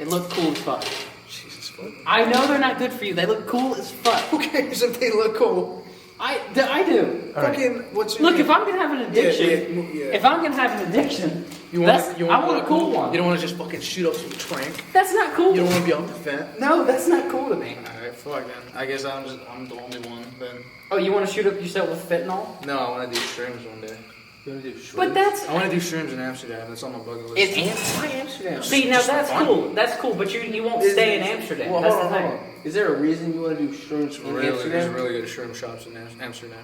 They look cool as fuck. Jesus fuck. I know they're not good for you. They look cool as fuck. Who cares if they look cool? I do. Fucking, what's your Look, name? if I'm gonna have an addiction, if I'm gonna have an addiction, I want a cool one. You don't want to just fucking shoot up some trank. That's not cool. You don't want to be off the fence. No, that's not cool to me. Alright, fuck then. I guess I'm the only one then. Oh, you want to shoot up yourself with fentanyl? No, I want to do shrooms one day. You want to do shrooms? But that's I want to do shrooms in Amsterdam. That's on my bucket list. Why Amsterdam? see now just for that's fun. cool. That's cool, but you won't stay in Amsterdam. Well, That's hold the on, thing. hold on. Is there a reason you want to do shrooms in There's Amsterdam? really good shroom shops in Amsterdam.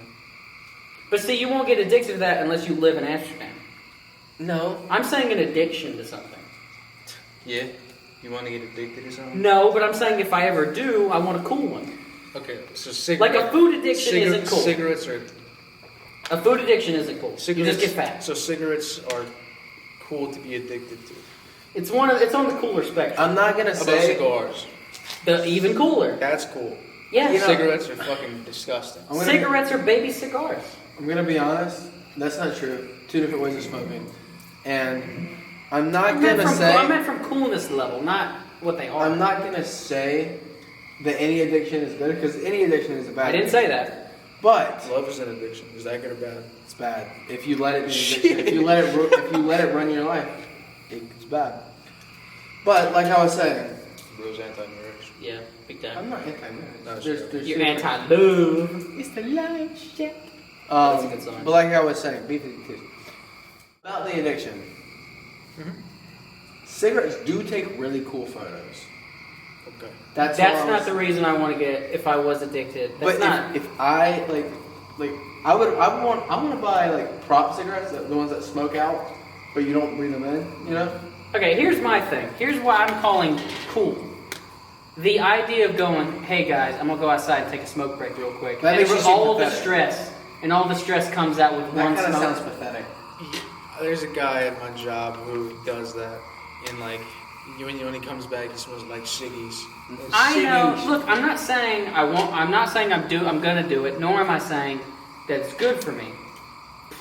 But see, you won't get addicted to that unless you live in Amsterdam. No. I'm saying an addiction to something. Yeah? You want to get addicted to something? No, but I'm saying if I ever do, I want a cool one. Okay, so cigarettes. Like a food addiction isn't cool. Cigarettes are... A food addiction isn't cool. You just get fat. So cigarettes are cool to be addicted to. It's on the cooler spectrum. I'm not gonna About say. cigars. The even cooler. That's cool. Yeah. You know- Cigarettes are fucking disgusting. Cigarettes are baby cigars. I'm gonna be honest. That's not true. Two different ways of smoking, and I'm not I meant gonna from coolness level, not what they are. I'm not gonna say that any addiction is good because any addiction is a bad. I didn't say that. But Love is an addiction. Is that good or bad? it's bad if you let it be an addiction. If you let it run your life, it's bad. But like I was saying, Bro's anti-marriage. Yeah, big I'm time. not anti-marriage. No, it's There's true. You're two anti-love. It's the love shit. That's a good song. But like I was saying, B52. About the addiction. Cigarettes do take really cool photos. Okay. That's not the reason I want to get it if I was addicted. That's But not. if I I want to buy like prop cigarettes, the ones that smoke out, but you don't breathe them in. You know. Okay, here's my thing. Here's what I'm calling cool. The idea of going, hey guys, I'm gonna go outside and take a smoke break real quick. That makes you seem all the pathetic. stress comes out with That one kind of smoke. sounds pathetic. There's a guy at my job who does that. And like, when he comes back, he smells like ciggies. I know. Look, I'm not saying I won't. I'm not saying I'm gonna do it. Nor am I saying that it's good for me.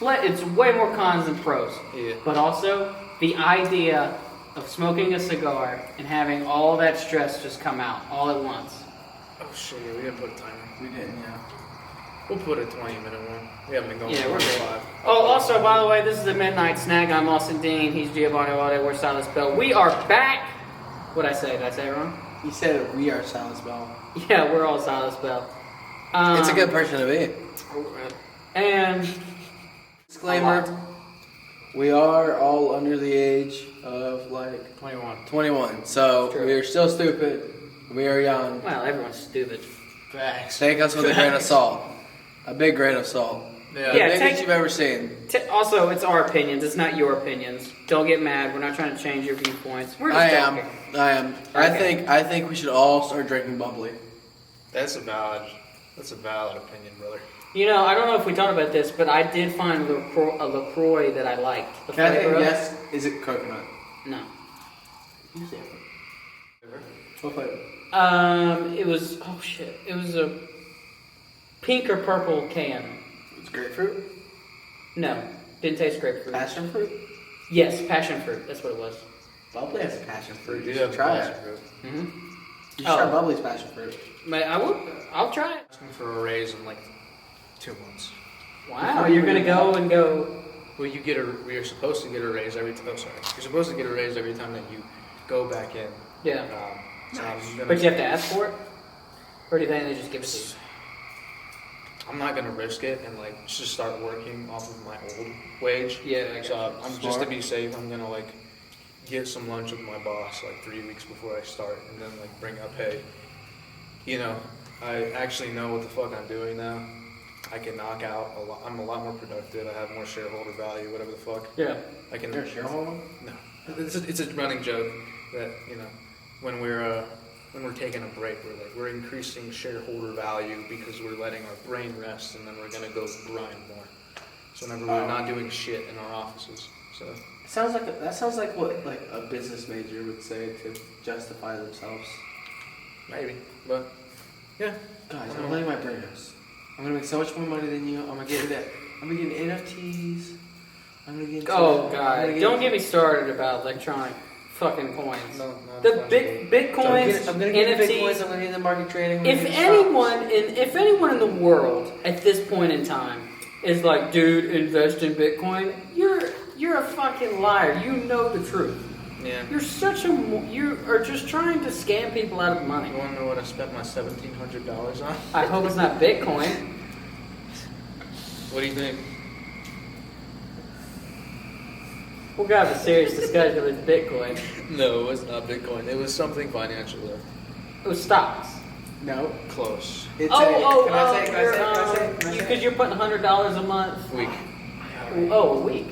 It's way more cons than pros. Yeah. But also the idea of smoking a cigar and having all that stress just come out all at once. Oh shit, yeah, we didn't put a timer. We didn't, yeah. We'll put a 20-minute one. We haven't been going Yeah, for we're good. 5. Oh, also, by the way, this is the Midnight Snack. I'm Austin Dean. He's Giovanni Wade. We're Silas Bell. We are back. What'd I say? Did I say it wrong? You said we are Silas Bell. Yeah, we're all Silas Bell. It's a good person to be. And Disclaimer: we are all under the age of like 21, so True. we are still stupid. We are young. well, everyone's stupid. Facts. Take us with a grain of salt, a big grain of salt. Yeah. Yeah, The biggest take- you've ever seen. Also, it's our opinions. It's not your opinions. Don't get mad. We're not trying to change your viewpoints. We're just I am. talking. Okay. I think we should all start drinking bubbly. That's a valid opinion, brother. You know, I don't know if we talked about this, but I did find a LaCroix that I liked. The Can I flavor think? of- Yes. Is it coconut? No. What flavor? It was, oh shit. It was a pink or purple can. It's grapefruit. No. Didn't taste grapefruit. Passion fruit. Yes, passion fruit. That's what it was. Bubbly has passion fruit. We You do should have try passion it. fruit. Mm-hmm. You should try bubbly's passion fruit. I'll try it. Asking for a raise in like 2 months. Wow, you're gonna go and go. Well, you're supposed to get a raise every time. Oh, sorry. You're supposed to get a raise every time that you go back in. Yeah. So I'm gonna, But you have to ask for it? Or do you think they just give it to you? I'm not gonna risk it and like just start working off of my old wage. Yeah, So I'm just to be safe. I'm gonna like get some lunch with my boss like 3 weeks before I start, and then like bring up, hey, you know, I actually know what the fuck I'm doing now. I can knock out a lot. I'm a lot more productive. I have more shareholder value. Whatever the fuck. Yeah. I can. You're a shareholder? No, it's a running joke that when we're taking a break, we're increasing shareholder value because we're letting our brain rest, and then we're gonna go grind more. So whenever we're not doing shit in our offices, so That sounds like what like a business major would say to justify themselves. maybe, but yeah. Guys, I'm letting my brain rest. I'm gonna make so much more money than you. I'm gonna get NFTs. I'm gonna get. Oh god, don't get me started about electronic fucking coins. No, not The fungible. Bitcoins, I'm gonna get NFTs. Bitcoins. I'm gonna get the market trading. If anyone in the world at this point in time is like, dude, invest in Bitcoin, you're a fucking liar. You know the truth. Yeah. You are just trying to scam people out of money. You want to know what I spent my $1,700 on? I hope it's not Bitcoin. What do you think? We're gonna have a serious discussion with Bitcoin. No, it's not Bitcoin. It was something financial though. It was stocks. No. Close. It's Can I say? Because you're putting $100 a month. Week. Oh, a week.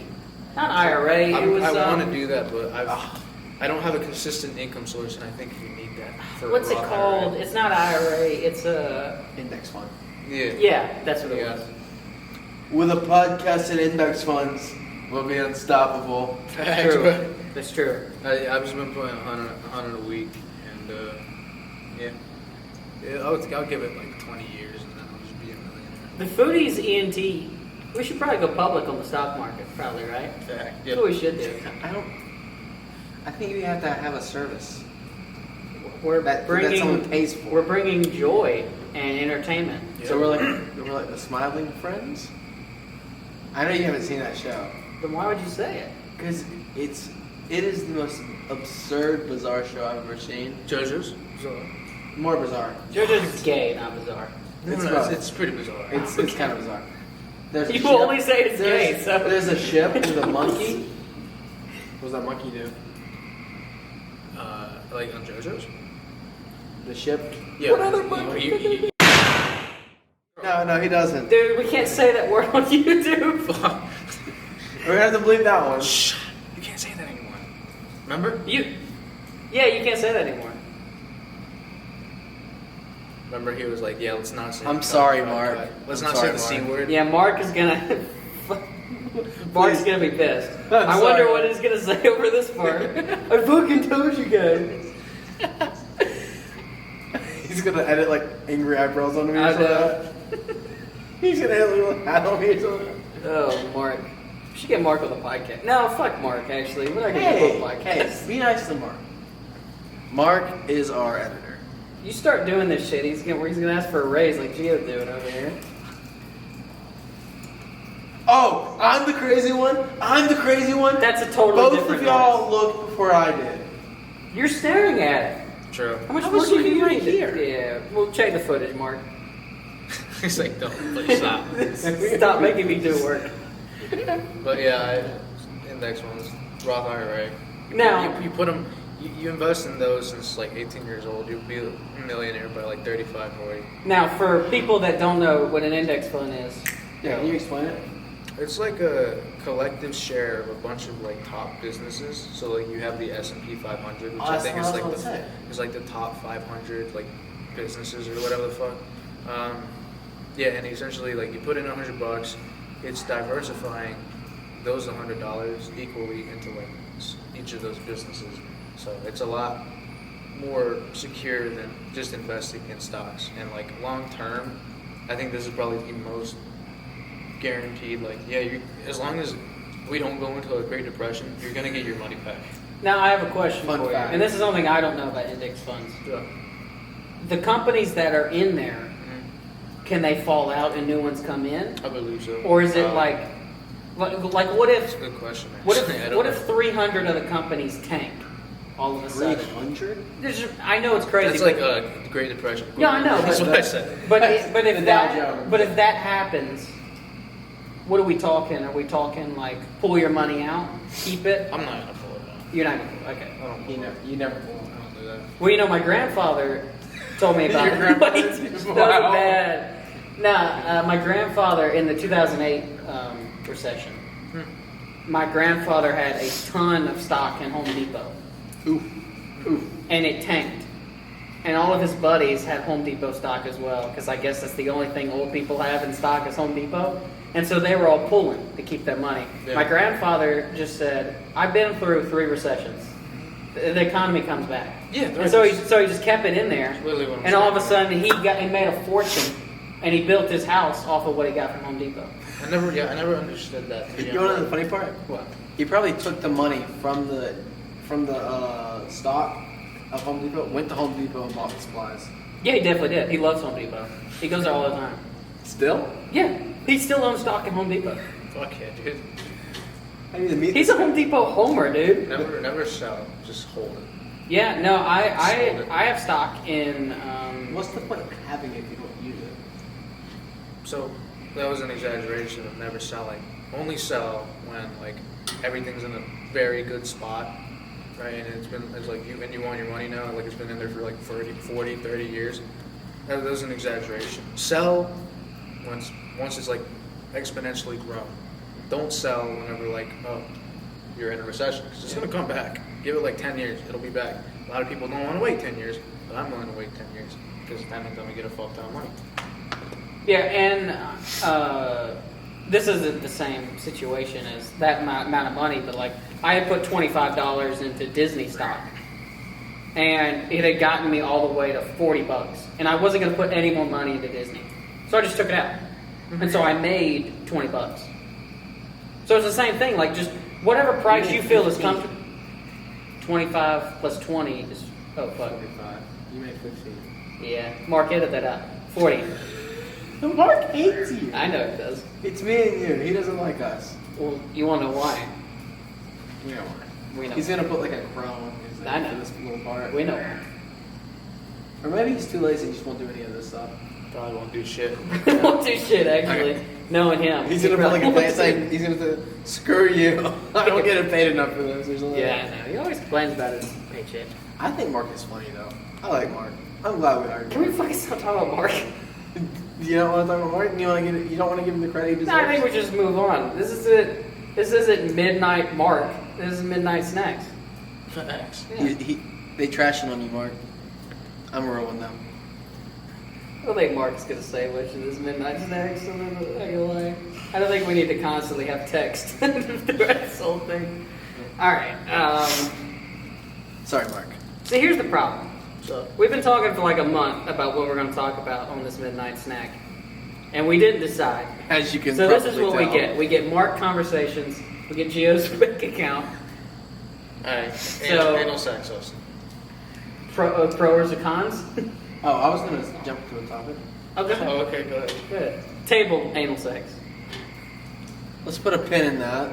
Not IRA. I It was. want to do that, but I don't have a consistent income source, and I think you need that for What's it Roth called? IRA. It's not IRA. It's a. Index fund. Yeah. Yeah, that's what it Yeah. was. With a podcast and index funds, we'll be unstoppable. Facts, True. bro. That's true. I've just been putting 100 a week, and I'll give it like 20 years, and then I'll just be a millionaire. The Foodies ENT. We should probably go public on the stock market, probably, right? Fact. That's what we should do. I think you have to have a service We're that bringing. someone pays for. We're bringing joy and entertainment. Yeah. So we're like the Smiling Friends. I know you haven't seen that show Then why would you say it? because it is the most absurd, bizarre show I've ever seen. JoJo's? More bizarre. JoJo's gay, not bizarre. It's pretty bizarre. It's kind of bizarre. There's a You ship- only say it's there's- gay, so. There's a ship with a monkey. What does that monkey do? Like on JoJo's? The ship? Yeah. What other monkey? No, he doesn't. Dude, we can't say that word on YouTube. We're gonna have to believe that one. Shh. You can't say that anymore. Remember? Yeah, you can't say that anymore. Remember he was like, yeah, let's not say. I'm sorry, Mark. Let's I'm not sorry, say the Mark. C word. Yeah, Mark is gonna. Mark's gonna be pissed. I'm I wonder sorry. what he's gonna say over this part. I fucking told you guys. He's gonna edit like angry eyebrows on me or I something. know. He's gonna have a little hat on me or something. Oh, Mark. We should get Mark on the podcast. No, fuck Mark, actually. We're not gonna get him on the Hey, podcast. be nice to Mark. Mark is our editor. You start doing this shit, he's gonna ask for a raise like Gio's doing over here. Oh, I'm the crazy one. I'm the crazy one. That's a totally Both different of y'all noise. looked before I did. You're staring at it. True. How much I more was do you looking right need? here. Yeah, we'll check the footage, Mark. He's like, don't, please stop. Stop making me do work. But yeah, index ones, Roth IRA. Now- you put them, you invest in those since like 18 years old. You'll be a millionaire by like 35, 40. Now, for people that don't know what an index fund is, Yeah, can you explain it? It's like a collective share of a bunch of like top businesses. So like you have the S&P 500, which I think is like is like the top 500 like businesses or whatever the fuck. Yeah, and essentially like you put in $100, it's diversifying those $100 equally into like each of those businesses. So it's a lot more secure than just investing in stocks. And like long term, I think this is probably the most guaranteed. Like, yeah, as long as we don't go into a Great Depression, you're gonna get your money back. now I have a question Fun for fact. you, and this is something I don't know about index funds. Yeah. The companies that are in there, can they fall out and new ones come in, I believe so. or is it like what That's if a good question. what actually. I if don't what know. if 300 of the companies tank all of a sudden? 300? I know it's crazy. That's like a Great Depression. Yeah, I know, That's but- what I said. But The if Dow Jones. if that happens, what are we talking? Are we talking like pull your money out, keep it? I'm not gonna pull it out. You're not gonna. Okay. I don't. You never will. I don't do that. Well, you know, my grandfather told me about Your it. grandfather? Wait, that was Wow. bad. Nah, my grandfather in the 2008 recession. My grandfather had a ton of stock in Home Depot, Ooh. and it tanked. And all of his buddies had Home Depot stock as well, because I guess that's the only thing old people have in stock is Home Depot. And so they were all pulling to keep their money. Yeah. My grandfather just said, "I've been through 3 recessions. The economy comes back." Yeah. And so he just kept it in there. Literally what I'm And all of a saying. sudden he made a fortune, and he built his house off of what he got from Home Depot. I never understood that. You want to know the funny part? What? He probably took the money from from the stock of Home Depot, went to Home Depot and bought the supplies. Yeah, he definitely did. He loves Home Depot. He goes there all the time. Still? Yeah, he still owns stock in Home Depot. Fuck yeah, dude. I need to meet He's a Home Depot homer, dude. Never sell. Just hold it. Yeah, no, Sold it. I have stock in. What's the point of having it if you don't use it? So that was an exaggeration of never selling. Only sell when like everything's in a very good spot, right? And it's like you want your money now, like it's been in there for like 40, 30 years. That was an exaggeration. Sell once it's like exponentially grown. Don't sell whenever like, oh, you're in a recession, because it's gonna come back. Give it like 10 years, it'll be back. A lot of people don't want to wait 10 years, but I'm willing to wait 10 years because that means I'm gonna get a fuck ton of money. Yeah, and this isn't the same situation as that amount of money, but like I had put $25 into Disney stock, and it had gotten me all the way to $40, and I wasn't going to put any more money into Disney, so I just took it out, and so I made $20. So it's the same thing, like just whatever price you feel is comfortable. 25 plus 20 is fuck. 45. You made 15. Yeah, Mark edit that out. 40. Mark hates you. I know it does. It's me and you. He doesn't like us. Well, you want to know why? You know why. We know. He's gonna put like a crown on his I know. for this little part. We know why. Or maybe he's too lazy and just won't do any of this stuff. Probably won't do shit. Won't do shit, actually. Knowing him. He's gonna put like a probably plan saying he's gonna say, screw you. I don't get paid enough for this or something. Yeah, I know. He always complains about his paycheck. I think Mark is funny though. I like Mark. I'm glad we hired Can we Mark. fucking stop talking about Mark? You don't want to talk about Mark? You don't want to give him the credit he deserves? No, I think we just move on. This is it. This isn't midnight Mark. This is midnight snacks. Facts. Yeah. They trashing on you, Mark. I'm rolling them. I don't think Mark's gonna say much of this midnight snacks. So I'm not gonna lie. I don't think we need to constantly have text throughout this whole thing. All right. Sorry, Mark. So here's the problem. So We've been talking for like a month about what we're going to talk about on this midnight snack, and we didn't decide. As you can So this is probably what we tell. get. We get Mark conversations. We get Gio's bank account. alright. So- Anal sex us. Pros or cons? Oh, I was going to jump to a topic. Okay. Oh, okay, go ahead. Good. Table anal sex. Let's put a pin in that.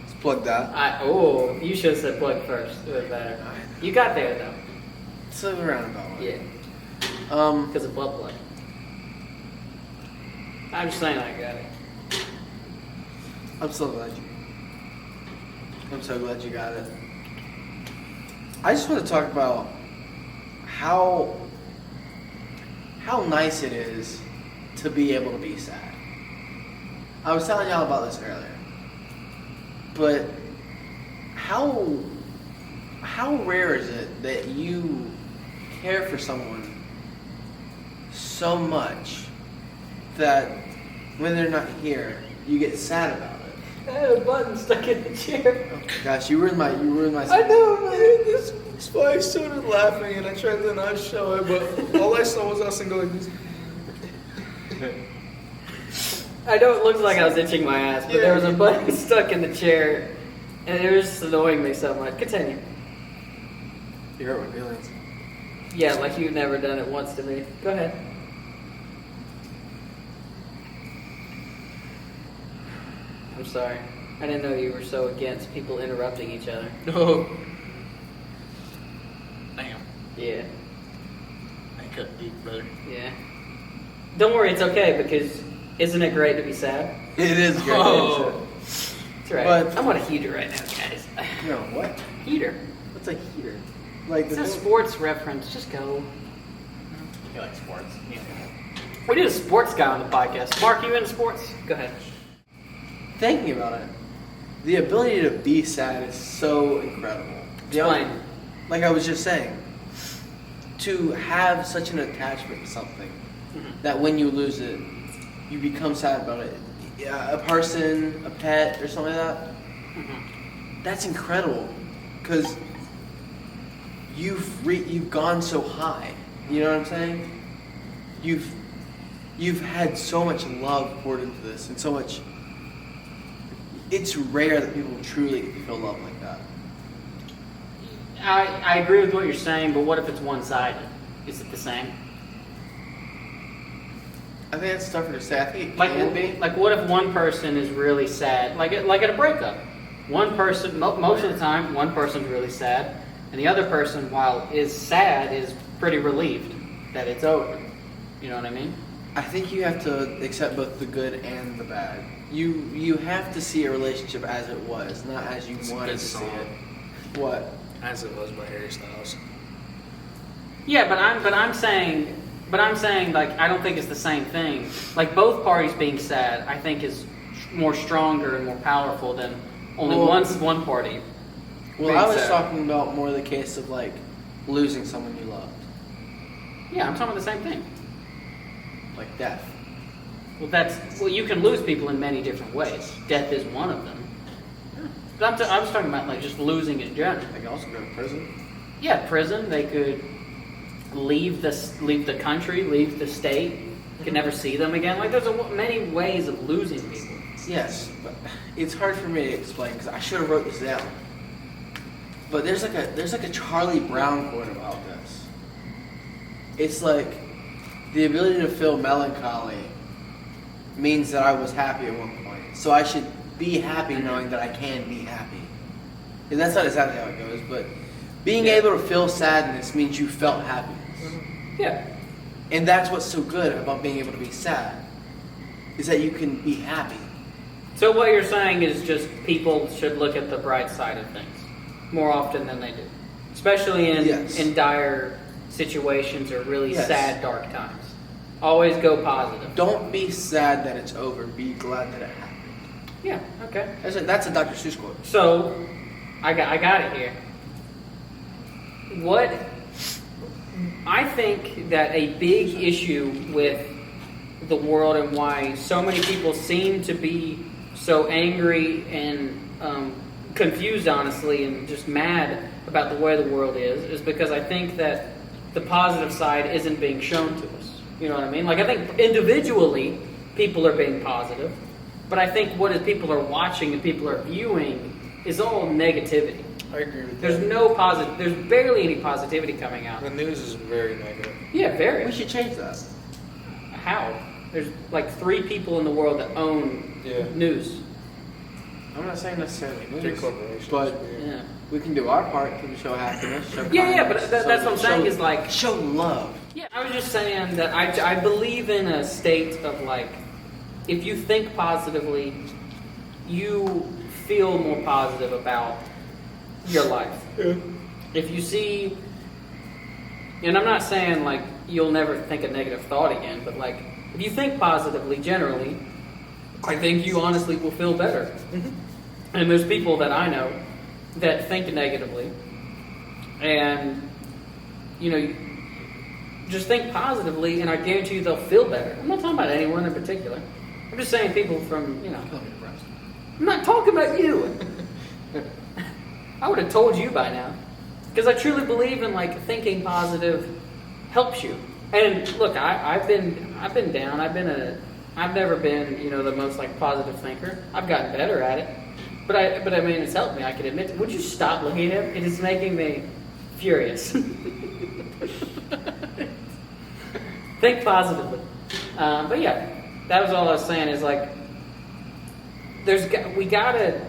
Let's plug that. You should have said plug first. It was better. You got there though. It's a roundabout way. Yeah. Because of blood plug. I'm just saying I got it. I'm so glad you got it. I just want to talk about how nice it is to be able to be sad. I was telling y'all about this earlier, but how rare is it that you care for someone so much that when they're not here, you get sad about it? I had a button stuck in the chair. Oh, gosh, you ruined my. I know, man. This spy started laughing, and I tried to not show it, but all I saw was us and go like this. I know it looks like I was itching my ass, but there was a button stuck in the chair, and it was just annoying me so much. Continue. You hurt my feelings. Yeah, like you've never done it once to me. Go ahead. I'm sorry. I didn't know you were so against people interrupting each other. No. Damn. Yeah, I could eat better. yeah. Don't worry, it's okay, because isn't it great to be sad? It is great. Oh. That's right. But- I'm on a heater right now, guys. No, what? Heater. What's a heater? Like It's the a thing- sports reference. Just go. You like sports? Yeah. We did a sports guy on the podcast. Mark, you into sports? Go ahead. Thinking about it, the ability to be sad is so incredible. Explain. Like I was just saying, to have such an attachment to something that when you lose it, you become sad about it. Yeah, a person, a pet, or something like that. That's incredible, because you've gone so high. You know what I'm saying? You've had so much love poured into this, and so much. It's rare that people truly feel love like that. I agree with what you're saying, but what if it's one-sided? Is it the same? I think it's tougher to say. I think it can be. Like, what if one person is really sad, like at a breakup? One person, most of the time, one person's really sad, and the other person, while is sad, is pretty relieved that it's over. You know what I mean? I think you have to accept both the good and the bad. You have to see a relationship as it was, not as you wanted to see it. What? As It Was by Harry Styles. Yeah, but I'm saying like I don't think it's the same thing. Like both parties being sad, I think is more stronger and more powerful than only one party. Well, I was talking about more the case of like losing someone you loved, Yeah, I'm talking about the same thing. like death. Well, you can lose people in many different ways. Death is one of them. But I was talking about like just losing in general. They can also go to prison. Yeah, prison. They could leave the country, leave the state. You could never see them again. Like there's many ways of losing people. Yes, but it's hard for me to explain because I should have wrote this down. But there's like a Charlie Brown quote about this. It's like the ability to feel melancholy means that I was happy at one point, so I should be happy knowing that I can be happy. And that's not exactly how it goes, but being able to feel sadness means you felt happiness. Yeah. And that's what's so good about being able to be sad, is that you can be happy. So what you're saying is just people should look at the bright side of things more often than they do, especially in dire situations or really sad, dark times. Always go positive. Don't be sad that it's over. Be glad that it happened. Yeah. Okay. That's a Dr. Seuss quote. So, I got it here. What I think that a big issue with the world and why so many people seem to be so angry and confused, honestly, and just mad about the way the world is because I think that the positive side isn't being shown to us. You know what I mean? Like, I think individually, people are being positive, but I think what people are watching and people are viewing is all negativity. I agree with There's that. no positive. There's barely any positivity coming out. The news is very negative. Yeah, very. We should change that. How? There's like 3 people in the world that own news. I'm not saying necessarily Big news, corporations. but Yeah. we can do our part to show happiness, show Yeah, kindness, but that's what I'm saying is like. show love. Yeah, I was just saying that I believe in a state of like, if you think positively, you feel more positive about your life. Yeah. If you see, and I'm not saying like you'll never think a negative thought again, but like if you think positively generally, I think you honestly will feel better. Mm-hmm. And there's people that I know that think negatively, and you know, just think positively, and I guarantee you they'll feel better. I'm not talking about anyone in particular. I'm just saying people from, you know. I'm not talking about you. I would have told you by now, because I truly believe in like thinking positive helps you. And look, I've been down. I've never been, you know, the most like positive thinker. I've gotten better at it, but I mean, it's helped me. I can admit. Would you stop looking at him? It is making me furious. Think positively. But yeah, that was all I was saying. Is like, we gotta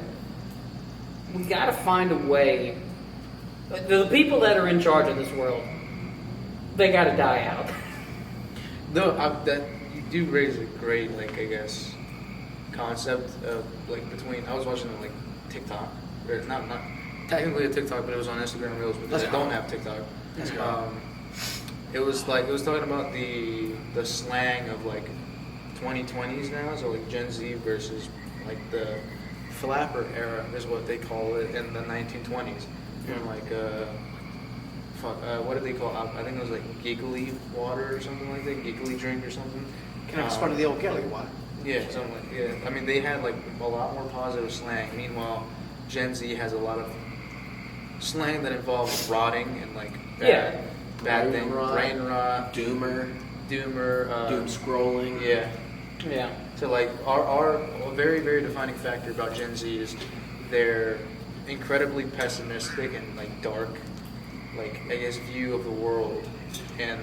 find a way. The people that are in charge of this world, they gotta die out. No, that you do raise a great, like, I guess, concept of like between. I was watching like TikTok, or not technically a TikTok, but it was on Instagram Reels because I don't have TikTok. It was talking about the slang of like 2020s now, so like Gen Z versus like the flapper era is what they call it in the 1920s. And like what did they call it? I think it was like giggly water or something like that, giggly drink or something. Kind of part of the old Kelly one. Yeah, something like I mean, they had like a lot more positive slang. Meanwhile, Gen Z has a lot of slang that involves rotting and like bad thing, brain rot, doomer, doom scrolling. Yeah. So like our very, very defining factor about Gen Z is they're incredibly pessimistic and like dark like, I guess, view of the world, and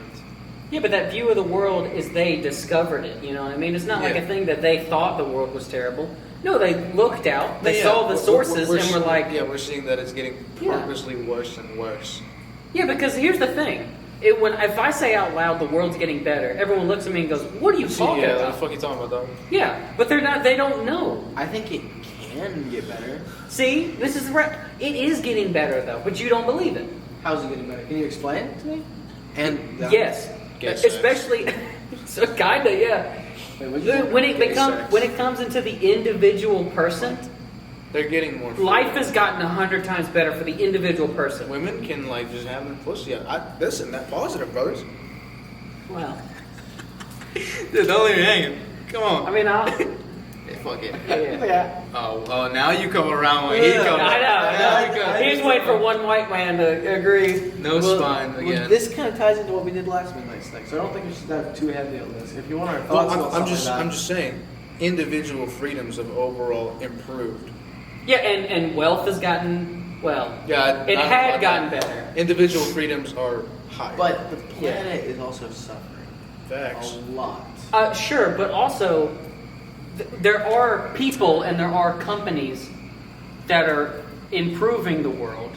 Yeah, but that view of the world is they discovered it. You know what I mean? It's not like Yeah. a thing that they thought the world was terrible. No, they looked out, they Yeah, saw the we're- sources, we're and were like, yeah, we're seeing that it's getting Yeah. purposely worse and worse. yeah. Because here's the thing: if I say out loud the world's getting better, everyone looks at me and goes, "What are you talking Yeah, what the about?" fuck you talking about, dog? Yeah, but they're not. They don't know. I think it can get better. See, this is right. It is getting better though, but you don't believe it. How's it getting better? Can you explain it to me? And Yes, Guess especially. So kinda, yeah. Wait, what'd you say? When it Gay becomes sex. when it comes into the individual person, They're getting more. life has gotten 100 times better for the individual person. Women can like just have their pussy out. Listen, that positive, brothers. Well, Dude, don't leave me hanging. Come on. I mean, I'll. Fuck it. Yeah. Oh, now you come around when he Yeah. comes. I Now know. he He's waiting for one white man to agree. No spine Well, again. this kind of ties into what we did last midnight snack, so I don't think we should dive too heavy on this. If you want our Well, thoughts about I'm just something like that. saying, individual freedoms have overall improved. Yeah, and wealth has gotten well. Yeah, It not- had not- gotten better. Individual freedoms are higher. But the planet is also suffering Facts. a lot. Sure, but also there are people and there are companies that are improving the world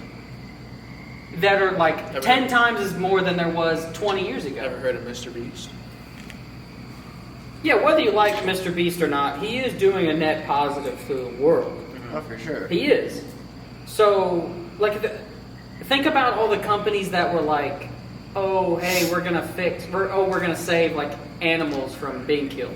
that are like Ever 10 heard- times as more than there was 20 years ago. Ever heard of Mr. Beast? Yeah, whether you like Mr. Beast or not, he is doing a net positive to the world. Oh, for sure. He is. So, like, think about all the companies that were like, oh, hey, we're gonna save like animals from being killed.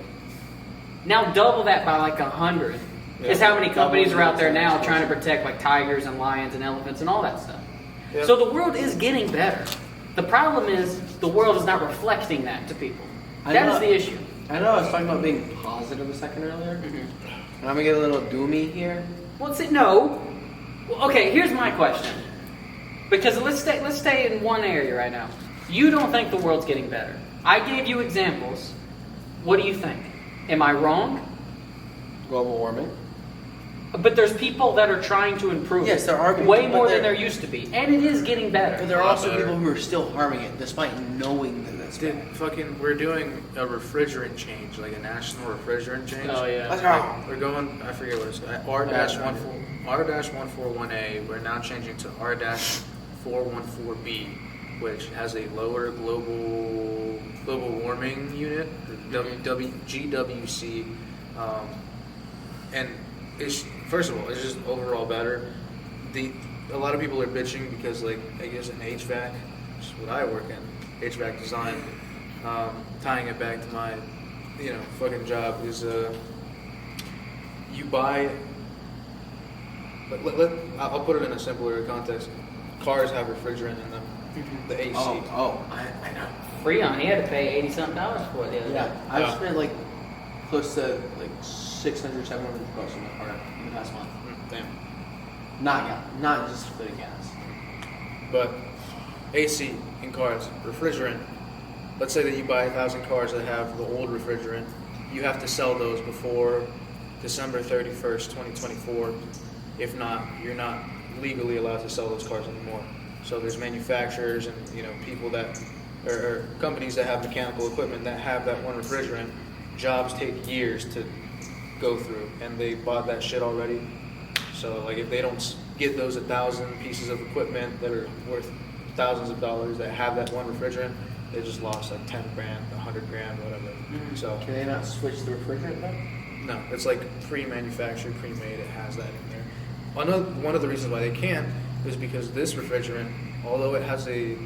Now double that by like 100. Yeah. Is how many companies Double are out there the now size. trying to protect like tigers and lions and elephants and all that stuff. Yeah. So the world is getting better. The problem is the world is not reflecting that to people. I That know. is the issue. I know I was talking about being positive a second earlier, Mm-hmm. and I'm gonna get a little doomy here. Well, see, no. Well, okay, here's my question. Because let's stay in one area right now. You don't think the world's getting better. I gave you examples. What do you think? Am I wrong? Global warming. But there's people that are trying to improve. Yes, there are people, way but more than they're- there used to be, and it is getting better. But there are lot also better. people who are still harming it, despite knowing that it's Dude, bad. fucking, we're doing a refrigerant change, like a national refrigerant change. Oh yeah. Let's go. We're going, I forget what it's called, R-141A. We're now changing to R-414B, which has a lower global warming unit, GWC, and it's, first of all, it's just overall better. A lot of people are bitching because, like, I guess in HVAC, which is what I work in, HVAC design, tying it back to my, fucking job is, you buy. I'll put it in a simpler context. Cars have refrigerant in them. The AC. I know. Freon, he had to pay $80-something for it the other Yeah, day. I've Yeah. spent like close to like 600, 700 bucks on my car in the past month. Damn. Not just for the gas. But AC in cars, refrigerant. Let's say that you buy 1,000 cars that have the old refrigerant. You have to sell those before December 31st, 2024. If not, you're not legally allowed to sell those cars anymore. So there's manufacturers and people that or companies that have mechanical equipment that have that one refrigerant. Jobs take years to go through, and they bought that shit already. So like if they don't get those 1,000 pieces of equipment that are worth thousands of dollars that have that one refrigerant, they just lost like 10 grand, 100 grand, whatever. Mhm. So Can they not switch the refrigerant then? no, it's like pre-manufactured, pre-made. It has that in there. One of the reasons why they can't is because this refrigerant, although it has a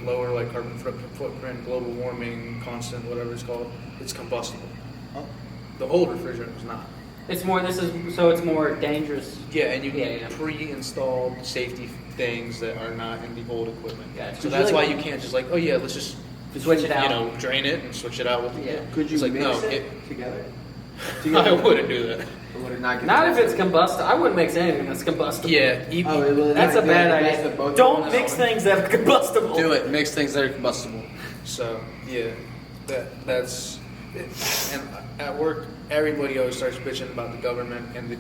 lower like carbon footprint, global warming, constant, whatever it's called, it's combustible. Oh. The old refrigerant was not. It's more. It's more dangerous. Yeah, and you need Yeah. pre-installed safety things that are not in the old equipment. Gotcha. So Could you, that's why like- you can't just like, oh yeah, let's just Switch it out. drain it and switch it out with. Yeah. Could you It's like, mix no, it together? I wouldn't do that. Or would it not get Not if it's together? combustible. I wouldn't mix anything that's combustible. Yeah, Oh, well, then That's a good. bad That's idea. the both Don't of them. mix things that are combustible. Do it. Mix things that are combustible. So yeah, that's it. And at work, everybody always starts bitching about the government and the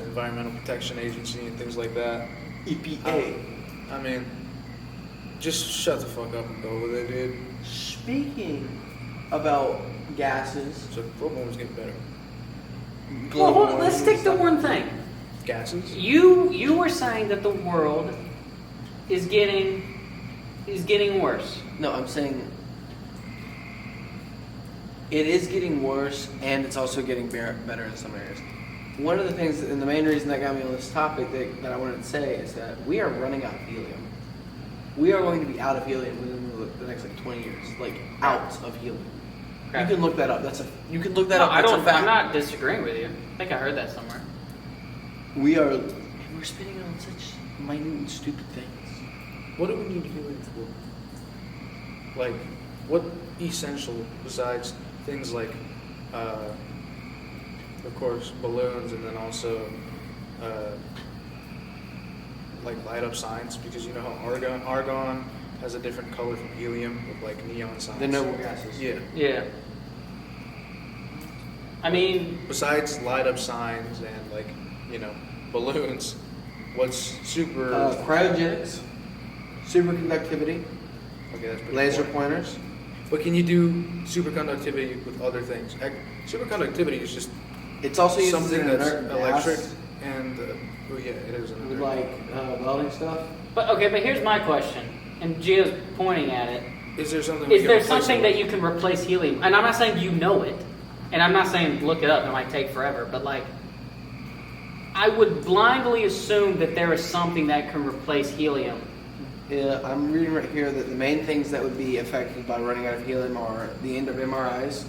Environmental Protection Agency and things like that. EPA. I mean, Just shut the fuck up and go with it, dude. Speaking about gases, So global warming's getting better. Well, let's stick to one thing. Gases? You were saying that the world is getting worse. No, I'm saying it is getting worse, and it's also getting better in some areas. One of the things, and the main reason that got me on this topic that I wanted to say is that we are running out of helium. We are going to be out of helium within the next 20 years. Out of helium. Okay. You can look that up. You can look that No, up. That's a fact. I'm not disagreeing with you. I think I heard that somewhere. We're spending on such minute, stupid things. What do we need helium for? Like, what essential besides things like, of course, balloons, and then also, like light up signs? Because you know how argon has a different color from helium with like neon signs. The noble gases. Yeah. Yeah. I mean, Besides light up signs and like, balloons, what's super? Cryogenics, superconductivity, Okay, that's pretty laser important. pointers. But can you do superconductivity with other things? Superconductivity is just It's also used something in that's inert electric, gas, and oh yeah, it is an with inert. welding stuff. but here's my question, and Gio's pointing at it. Is there something? we Is can there replace something it that with? you can replace helium? And I'm not saying you know it, and I'm not saying look it up, it might take forever, but I would blindly assume that there is something that can replace helium. Yeah, I'm reading right here that the main things that would be affected by running out of helium are the end of MRIs.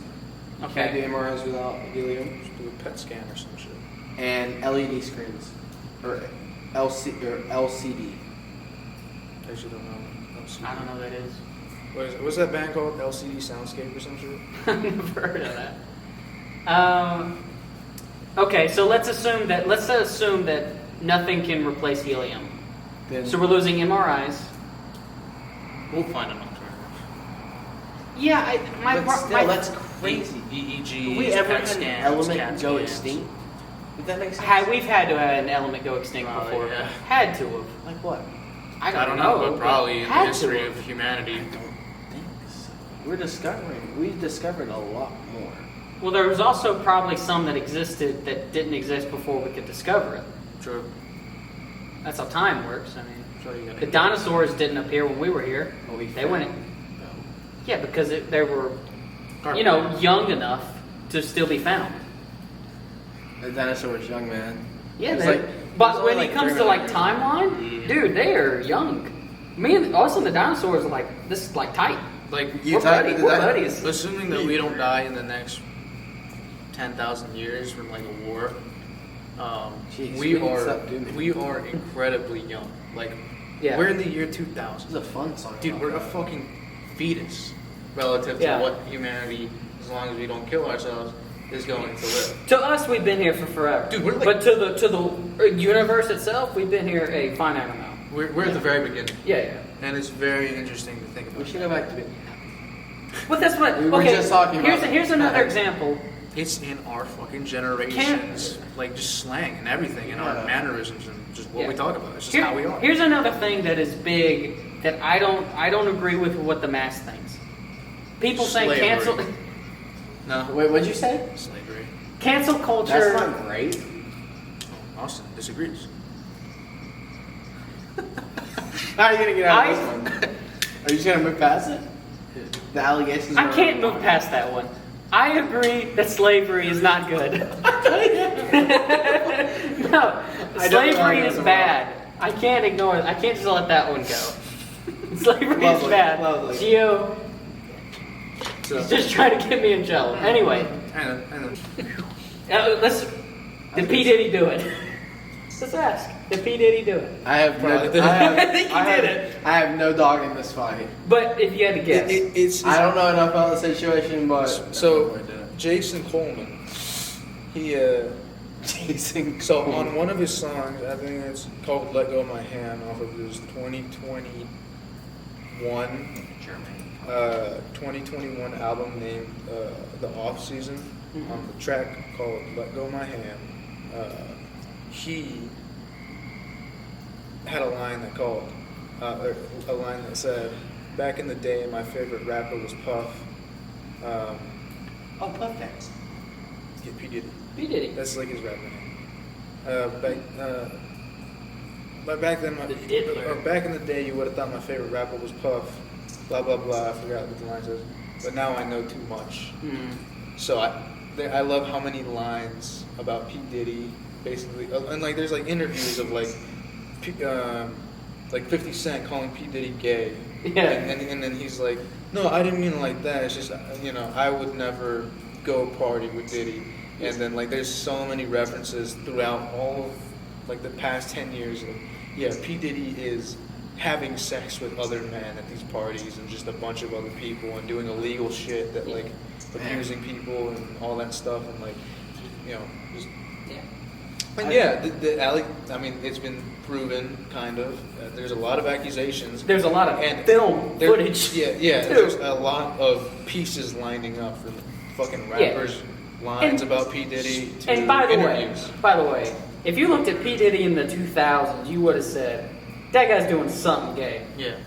Can't do Okay. MRIs without helium. Just do a PET scan or some shit. And LED screens, or LCD. I actually don't know. LCD. I don't know what that is. What is it? What's that band called? LCD Soundscape or some shit? I've never heard of that. Okay, so let's assume that nothing can replace helium. Then So we're losing MRIs. We'll find an alternative. Yeah, that's crazy. EEGs, Have we ever PET had an scans, element CAT go scans. extinct? Would that make sense? We've had to have an element go extinct Probably, before. yeah. Had to have. Like what? I I don't don't know, but but probably in the had to history have. of humanity. I don't think so. We've discovered a lot more. Well, there was also probably some that existed that didn't exist before we could discover it. True. That's how time works. I mean, Sure, you the dinosaurs didn't appear when we were here. Oh, we They found- went. Yeah, because they were, young enough to still be found. The dinosaur was young, man. Yeah, It was they, like- but it was when only it like comes 3 to million timeline, Yeah. dude, they are young. Me and us and the dinosaurs are this is tight. Like, You We're tied buddies. to We're that- buddies. assuming that we don't die in the next 10,000 years from like a war, Jeez, we we need to stop doing we are incredibly young. Like, Yeah. we're in the year This 2000. is a fun song. Dude, about we're a that. fucking fetus relative to Yeah. what humanity, as long as we don't kill ourselves, is going to live. To us, we've been here for forever. Dude, we're like- but to the universe itself, we've been here a finite amount. We're at the very beginning, Yeah. and it's very interesting to think We about. should go back to being But that's what. We were okay, just talking about here's that. another example. It's in our fucking generations, like just slang and everything, and our Yeah. mannerisms and just what Yeah. we talk about. It's just how we are. Here's another thing that is big that I don't agree with what the mass thinks. People saying Slavery. cancel No, Wait, what'd you say? slavery. cancel culture. That's not great. Austin disagrees. How are you gonna get out of I- this one? Are you just gonna move past it? The allegations. I are- can't move past that one. I agree that slavery is not good. No, I don't slavery know is that's bad. I can't ignore it. I can't just let that one go. Slavery is Lovely, bad. lovely. Gio, So, he's just trying to get me in trouble. Anyway, and did P. Diddy do it? Let's ask. Did P. Diddy do it? I have no. I think he did it. I have no dog in this fight. But if you had to guess. It's I don't know enough about the situation, but So Jason Coleman, he Jason. so on one of his songs, I think it's called "Let Go of My Hand" off of his 2021 album named "The Off Season." On the track called "Let Go of My Hand," he had a line that called a line that said, "Back in the day, my favorite rapper was Puff." Oh, Puff Daddy. Yeah, P Diddy. P Diddy. That's like his rapper name. But back then, back in the day, you would have thought my favorite rapper was Puff. Blah blah blah. I forgot what the line says. But now I know too much. So I love how many lines about P Diddy, basically, and like there's like interviews of like 50 Cent calling P Diddy gay. Yeah. And then he's like, no, I didn't mean it like that. It's just, I would never go party with Diddy. And then like there's so many references throughout all of like the past 10 years of, yeah, P Diddy is having sex with other men at these parties and just a bunch of other people and doing illegal shit that like abusing people and all that stuff and like, just. And I mean, it's been proven, kind of. There's a lot of accusations. There's a lot of film footage. There's a lot of pieces lining up from fucking rappers' lines about P. Diddy to and by interviews. the way, if you looked at P. Diddy in the 2000s, you would have said, that guy's doing something gay. Yeah.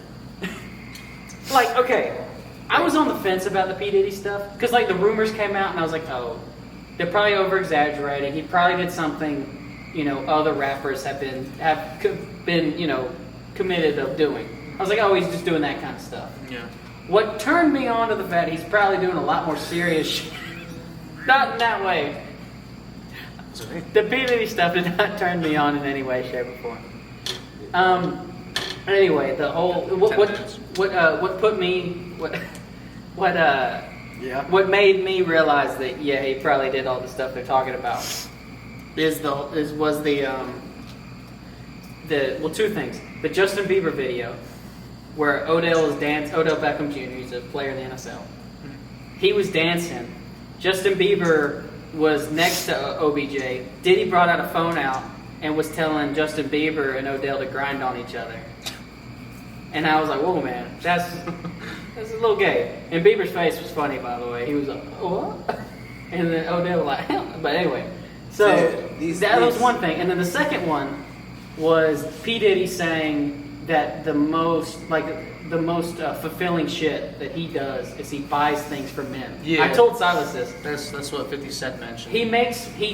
Like, okay, I was on the fence about the P. Diddy stuff, because like the rumors came out and I was like, oh, they're probably over-exaggerating. He probably did something other rappers have been committed of doing. I was like, oh, he's just doing that kind of stuff. Yeah. What turned me on to the fact he's probably doing a lot more serious shit. Not in that way. The P. Diddy stuff did not turn me on in any way, shape, or form. Anyway, the whole what made me realize that he probably did all the stuff they're talking about was two things. The Justin Bieber video where Odell Beckham Jr., he's a player in the NFL. He was dancing. Justin Bieber was next to OBJ. Diddy brought out a phone out and was telling Justin Bieber and Odell to grind on each other. And I was like, whoa, man, that's a little gay. And Bieber's face was funny, by the way. He was like, what? And then Odell was like, but anyway. So that was one thing. And then the second one was P. Diddy saying that the most fulfilling shit that he does is he buys things for men. Yeah. I told Silas this. That's what 50 Cent mentioned. He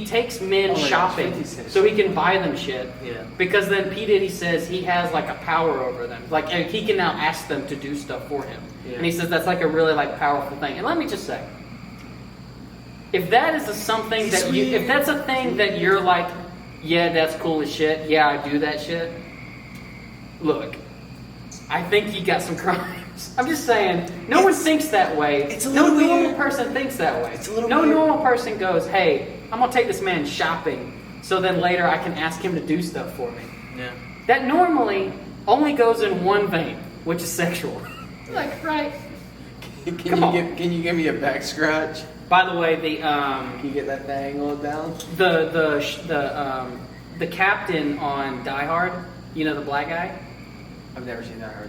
takes men shopping so he can buy them shit. Yeah. Because then P. Diddy says he has like a power over them. Like, and he can now ask them to do stuff for him. Yeah. And he says that's like a really like powerful thing. And let me just say, if that is if that's a thing that you're like, yeah, that's cool as shit. Yeah, I do that shit. Look, I think you got some crimes. I'm just saying, no one thinks that way. No normal person thinks that way. No normal person goes, hey, I'm going to take this man shopping so then later I can ask him to do stuff for me. Yeah. That normally only goes in one vein, which is sexual. Like, right? Can you give me a back scratch? By the way, can you get that thing all down? The captain on Die Hard, the black guy? I've never seen that.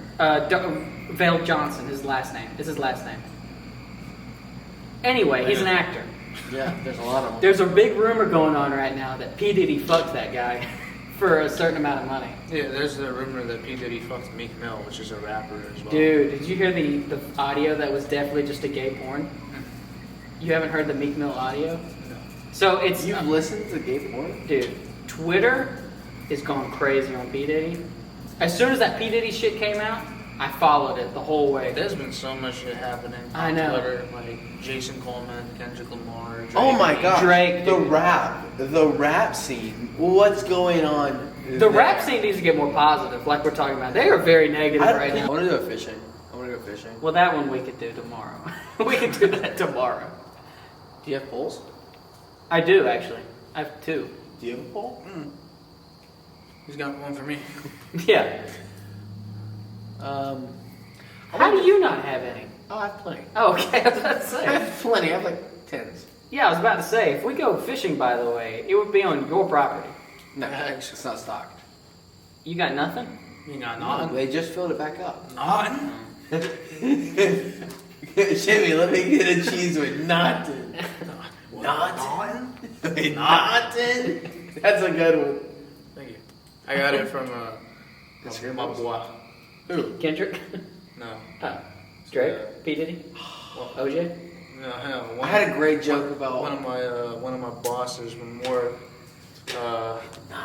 Vale Johnson, his last name. Is his last name. Anyway, he's an actor. Yeah, there's a lot of them. There's a big rumor going on right now that P. Diddy fucked that guy for a certain amount of money. Yeah, there's a rumor that P. Diddy fucked Meek Mill, which is a rapper as well. Dude, did you hear the audio that was definitely just a gay porn? You haven't heard the Meek Mill audio? No. So it's... You've listened to gay porn? Dude, Twitter is going crazy on P. Diddy. As soon as that P. Diddy shit came out, I followed it the whole way. There's been so much shit happening on I know. Twitter, like Jason Coleman, Kendrick Lamar, Drake. Oh my god, Drake, the rap scene. What's going on? The rap scene needs to get more positive, like we're talking about. They are very negative right I now. want to go fishing. Well, that one we could do tomorrow. We could do that tomorrow. Do you have poles? I do, actually. I have two. Do you have a pole? He's got one for me. Yeah. How do you not have any? Oh, I have plenty. Oh, okay. I was about to I say. have plenty. I have like 10s. Yeah, I was about to say, if we go fishing, by the way, it would be on your property. No, it's not stocked. You got nothing? You got No, nothing. they just filled it back up. Nothing. Jimmy, let me get a cheese with nothing. Nothing. That's a good one. Thank you. I got it from That's your my boss. boy. Who? Kendrick? No. Oh. Drake? P. Diddy? Well, OJ? no. I had a great joke about one of my bosses from work.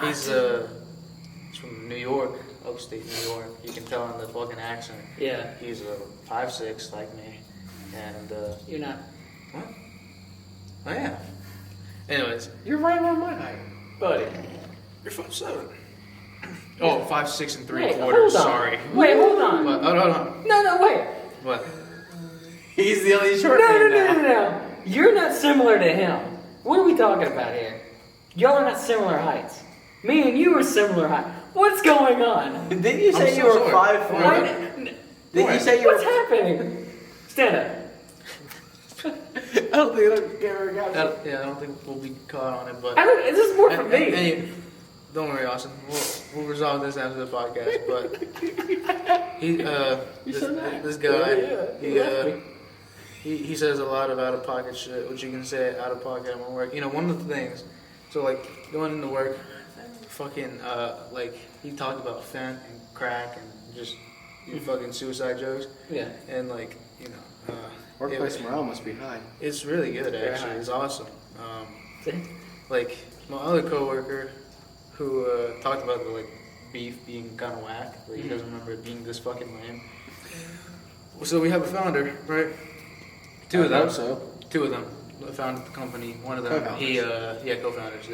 He's from New York, upstate New York. You can tell on the fucking accent. Yeah. He's 5'6" like me, and You're not. what? I am. Anyways, You're right around my height. Buddy. you're 5'7". Oh, 5'6" and 3/4. Wait, hold on. Sorry. Wait, hold on. What? Hold on. No, wait. What? He's the only short No, man no, now. no, no, no. You're not similar to him. What are we talking about here? Y'all are not similar heights. Me and you are similar height. What's going on? Didn't you say I'm you so were sorry. 5'4"? Why- Didn't you say you were? What's happening? Stand up. I don't think the camera got you. I don't think we'll be caught on it, but This is more for me. don't worry, Austin. We'll resolve this after the podcast. But this guy, he says a lot of out of pocket shit, which you can say out of pocket at my work. You know, one of the things. So like going into work, fucking like he talked about fent and crack and just fucking suicide jokes. Yeah. And like you know. Workplace morale must be high. It's really good, Very actually. high. It's awesome. Like my other coworker, who talked about the like beef being kind of whack. Like he doesn't remember it being this fucking lame. So we have a founder, right? Two of them. Two of them founded the company. One of them, co-founders.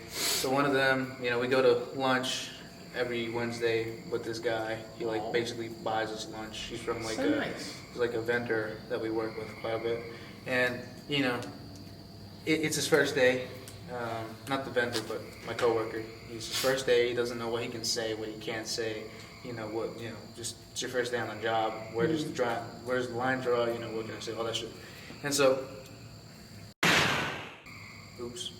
So one of them, we go to lunch every Wednesday with this guy. He like basically buys us lunch. He's from like he's like a vendor that we work with quite a bit, and it's his first day. Not the vendor, but my coworker. It's his first day. He doesn't know what he can say, what he can't say. Just it's your first day on the job. Where's the line draw? What can I say? All that shit. And so, oops.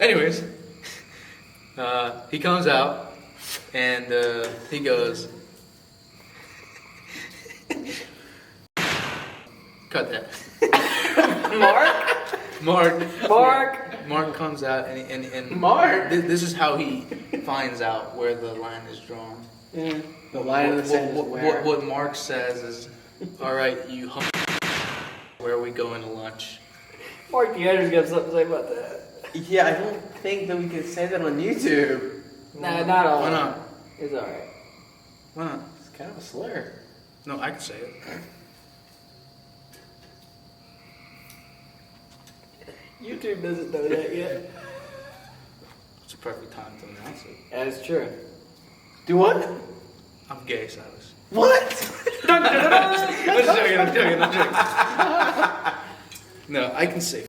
Anyways, he comes out and he goes, cut that. Mark comes out and Mark? This is how he finds out where the line is drawn. Mm. The line in the sand is where? What Mark says is, all right, you where are we going to lunch? Mark the editor's got something to say about that. Yeah, I don't think that we can say that on YouTube. Nah, not all. Why not? It's alright. Why not? It's kind of a slur. No, I can say it. YouTube doesn't know that yet. It's a perfect time to announce it. That's true. Do what? I'm gay, Silas. What? I'm joking. No, I can say.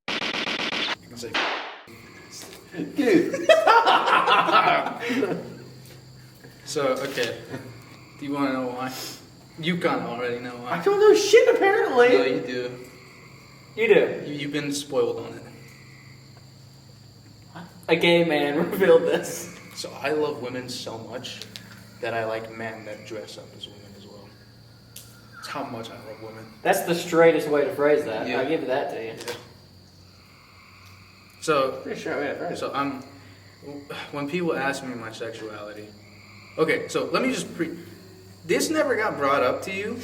Dude. So, okay. Do you want to know why? You kind of already know why. I don't know shit apparently. No, you do. You do. You've been spoiled on it. A gay man revealed this. So I love women so much that I like men that dress up as women as well. That's how much I love women. That's the straightest way to phrase that. Yeah. I'll give that to you. Yeah. So, Pretty sure I read it. when people ask me my sexuality, okay, so let me just this never got brought up to you,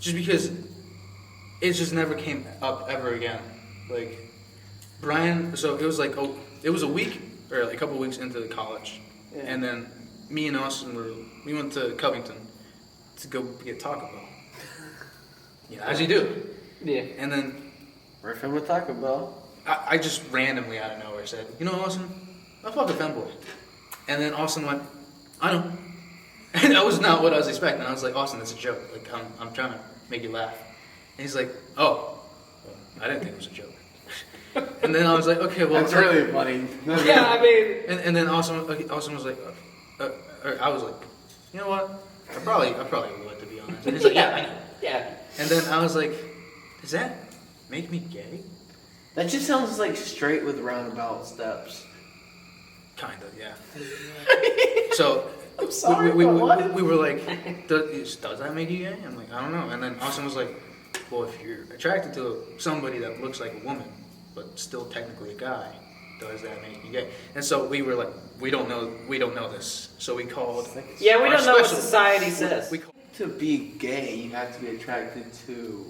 just because it just never came up ever again. Like, Brian, so it was like, it was a week, or like a couple weeks into college, Yeah. and then me and Austin we went to Covington to go get Taco Bell. As you do. Yeah. And then We're filming with Taco Bell. I just randomly out of nowhere said, Austin, I fuck a femboy. And then Austin went, I know. And that was not what I was expecting. I was like, Austin, that's a joke. Like, I'm trying to make you laugh. And he's like, oh, well, I didn't think it was a joke. And then I was like, okay, well. That's really funny. Yeah, I mean. And then Austin was like, or I was like, you know what? I probably would, to be honest. And he's like, yeah, I know. Yeah. And then I was like, does that make me gay? That just sounds like straight with roundabout steps. Kind of, yeah. So I'm sorry, we but what? were like, does that make you gay? I'm like, I don't know. And then Austin was like, well, if you're attracted to somebody that looks like a woman, but still technically a guy, does that make you gay? And so we were like, we don't know this. So we called. Yeah, we our don't know what special- society says. We called, To be gay, you have to be attracted to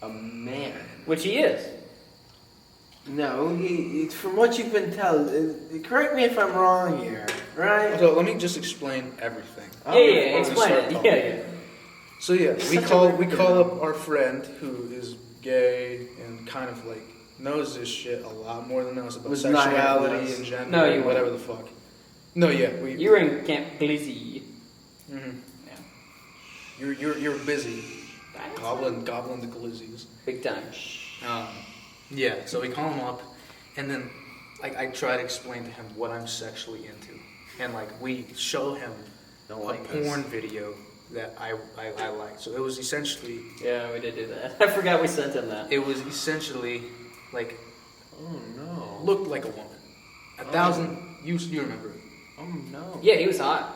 a man. Which he is. No, from what you've been told, correct me if I'm wrong here, right? so let me just explain everything. Yeah, before we explain start it. talking. Yeah. So yeah, we Such a call weird up our friend who is gay and kind of like knows this shit a lot more than us about Was not sexuality was. and gender No, you and whatever the fuck. No, yeah, we. You were in Camp Glizzy. Mhm. Yeah. You're busy. Goblin the glizzies. Big time. Yeah, so we call him up, and then like I try to explain to him what I'm sexually into, and like we show him Don't a like this. porn video that I like. So it was essentially Yeah, we did do that. I forgot we sent him that. it was essentially like Oh no. looked like a woman. 1,000 you remember it. Oh no. Yeah, he was hot.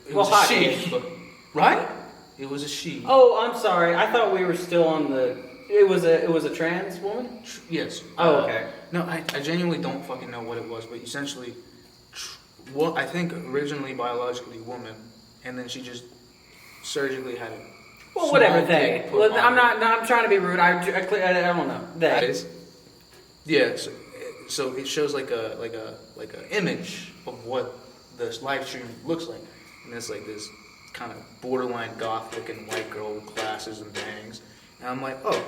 It Well, was a hot-ish. she, but, right? It was a she. Oh, I'm sorry. I thought we were still on the. It was a trans woman. Yes. Oh, okay. No, I genuinely don't fucking know what it was, but essentially, well, I think originally biologically woman, and then she just surgically had it. Well, whatever small they. dick put Well, on I'm it. not. No, I'm trying to be rude. I don't know. That They. is. Yeah. So it shows like a image of what this live stream looks like, and it's like this kind of borderline goth looking white girl with glasses and bangs, and I'm like, oh,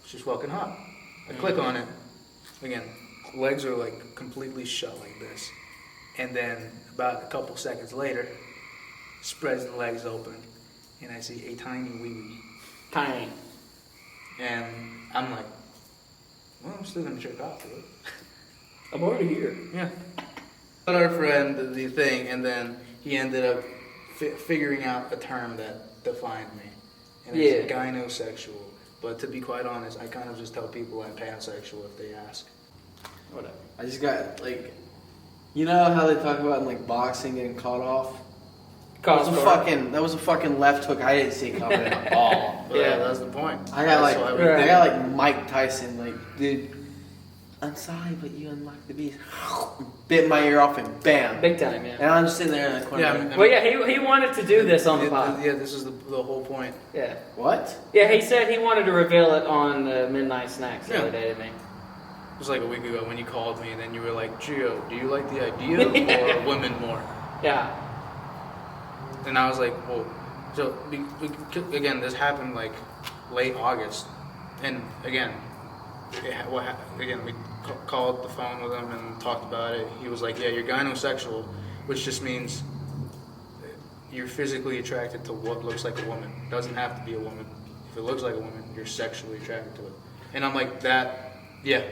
she's fucking hot. I click on it. Again, legs are like completely shut like this, and then about a couple seconds later, spreads the legs open, and I see a tiny wee wee, Tiny. and I'm like, well, I'm still gonna jerk off to it. I'm already here. Yeah. But our friend the thing, and then he ended up figuring out a term that defined me, and it's Yeah. gynosexual. But to be quite honest, I kind of just tell people I'm pansexual if they ask. Whatever. I just got like, you know how they talk about in like boxing getting caught off? That was a fucking left hook I didn't see coming at all. But Yeah. that's the point. I got That's like, why we- Right. I got like Mike Tyson, like, dude, I'm sorry, but you unlocked the beast. Bit my ear off and bam. Big time, yeah. And I'm just sitting there in the corner. Yeah, like, Well, yeah, he wanted to do this on the pod. Yeah, this is the whole point. Yeah. what? Yeah, he said he wanted to reveal it on the Midnight Snacks the Yeah. other day to me. It was like a week ago when you called me, and then you were like, Gio, do you like the idea or women more? Yeah. And I was like, well, so again, this happened like late August, and again, we called the phone with him and talked about it. He was like, yeah, you're gynosexual, which just means you're physically attracted to what looks like a woman. It doesn't have to be a woman. If it looks like a woman, you're sexually attracted to it. And I'm like, that, yeah,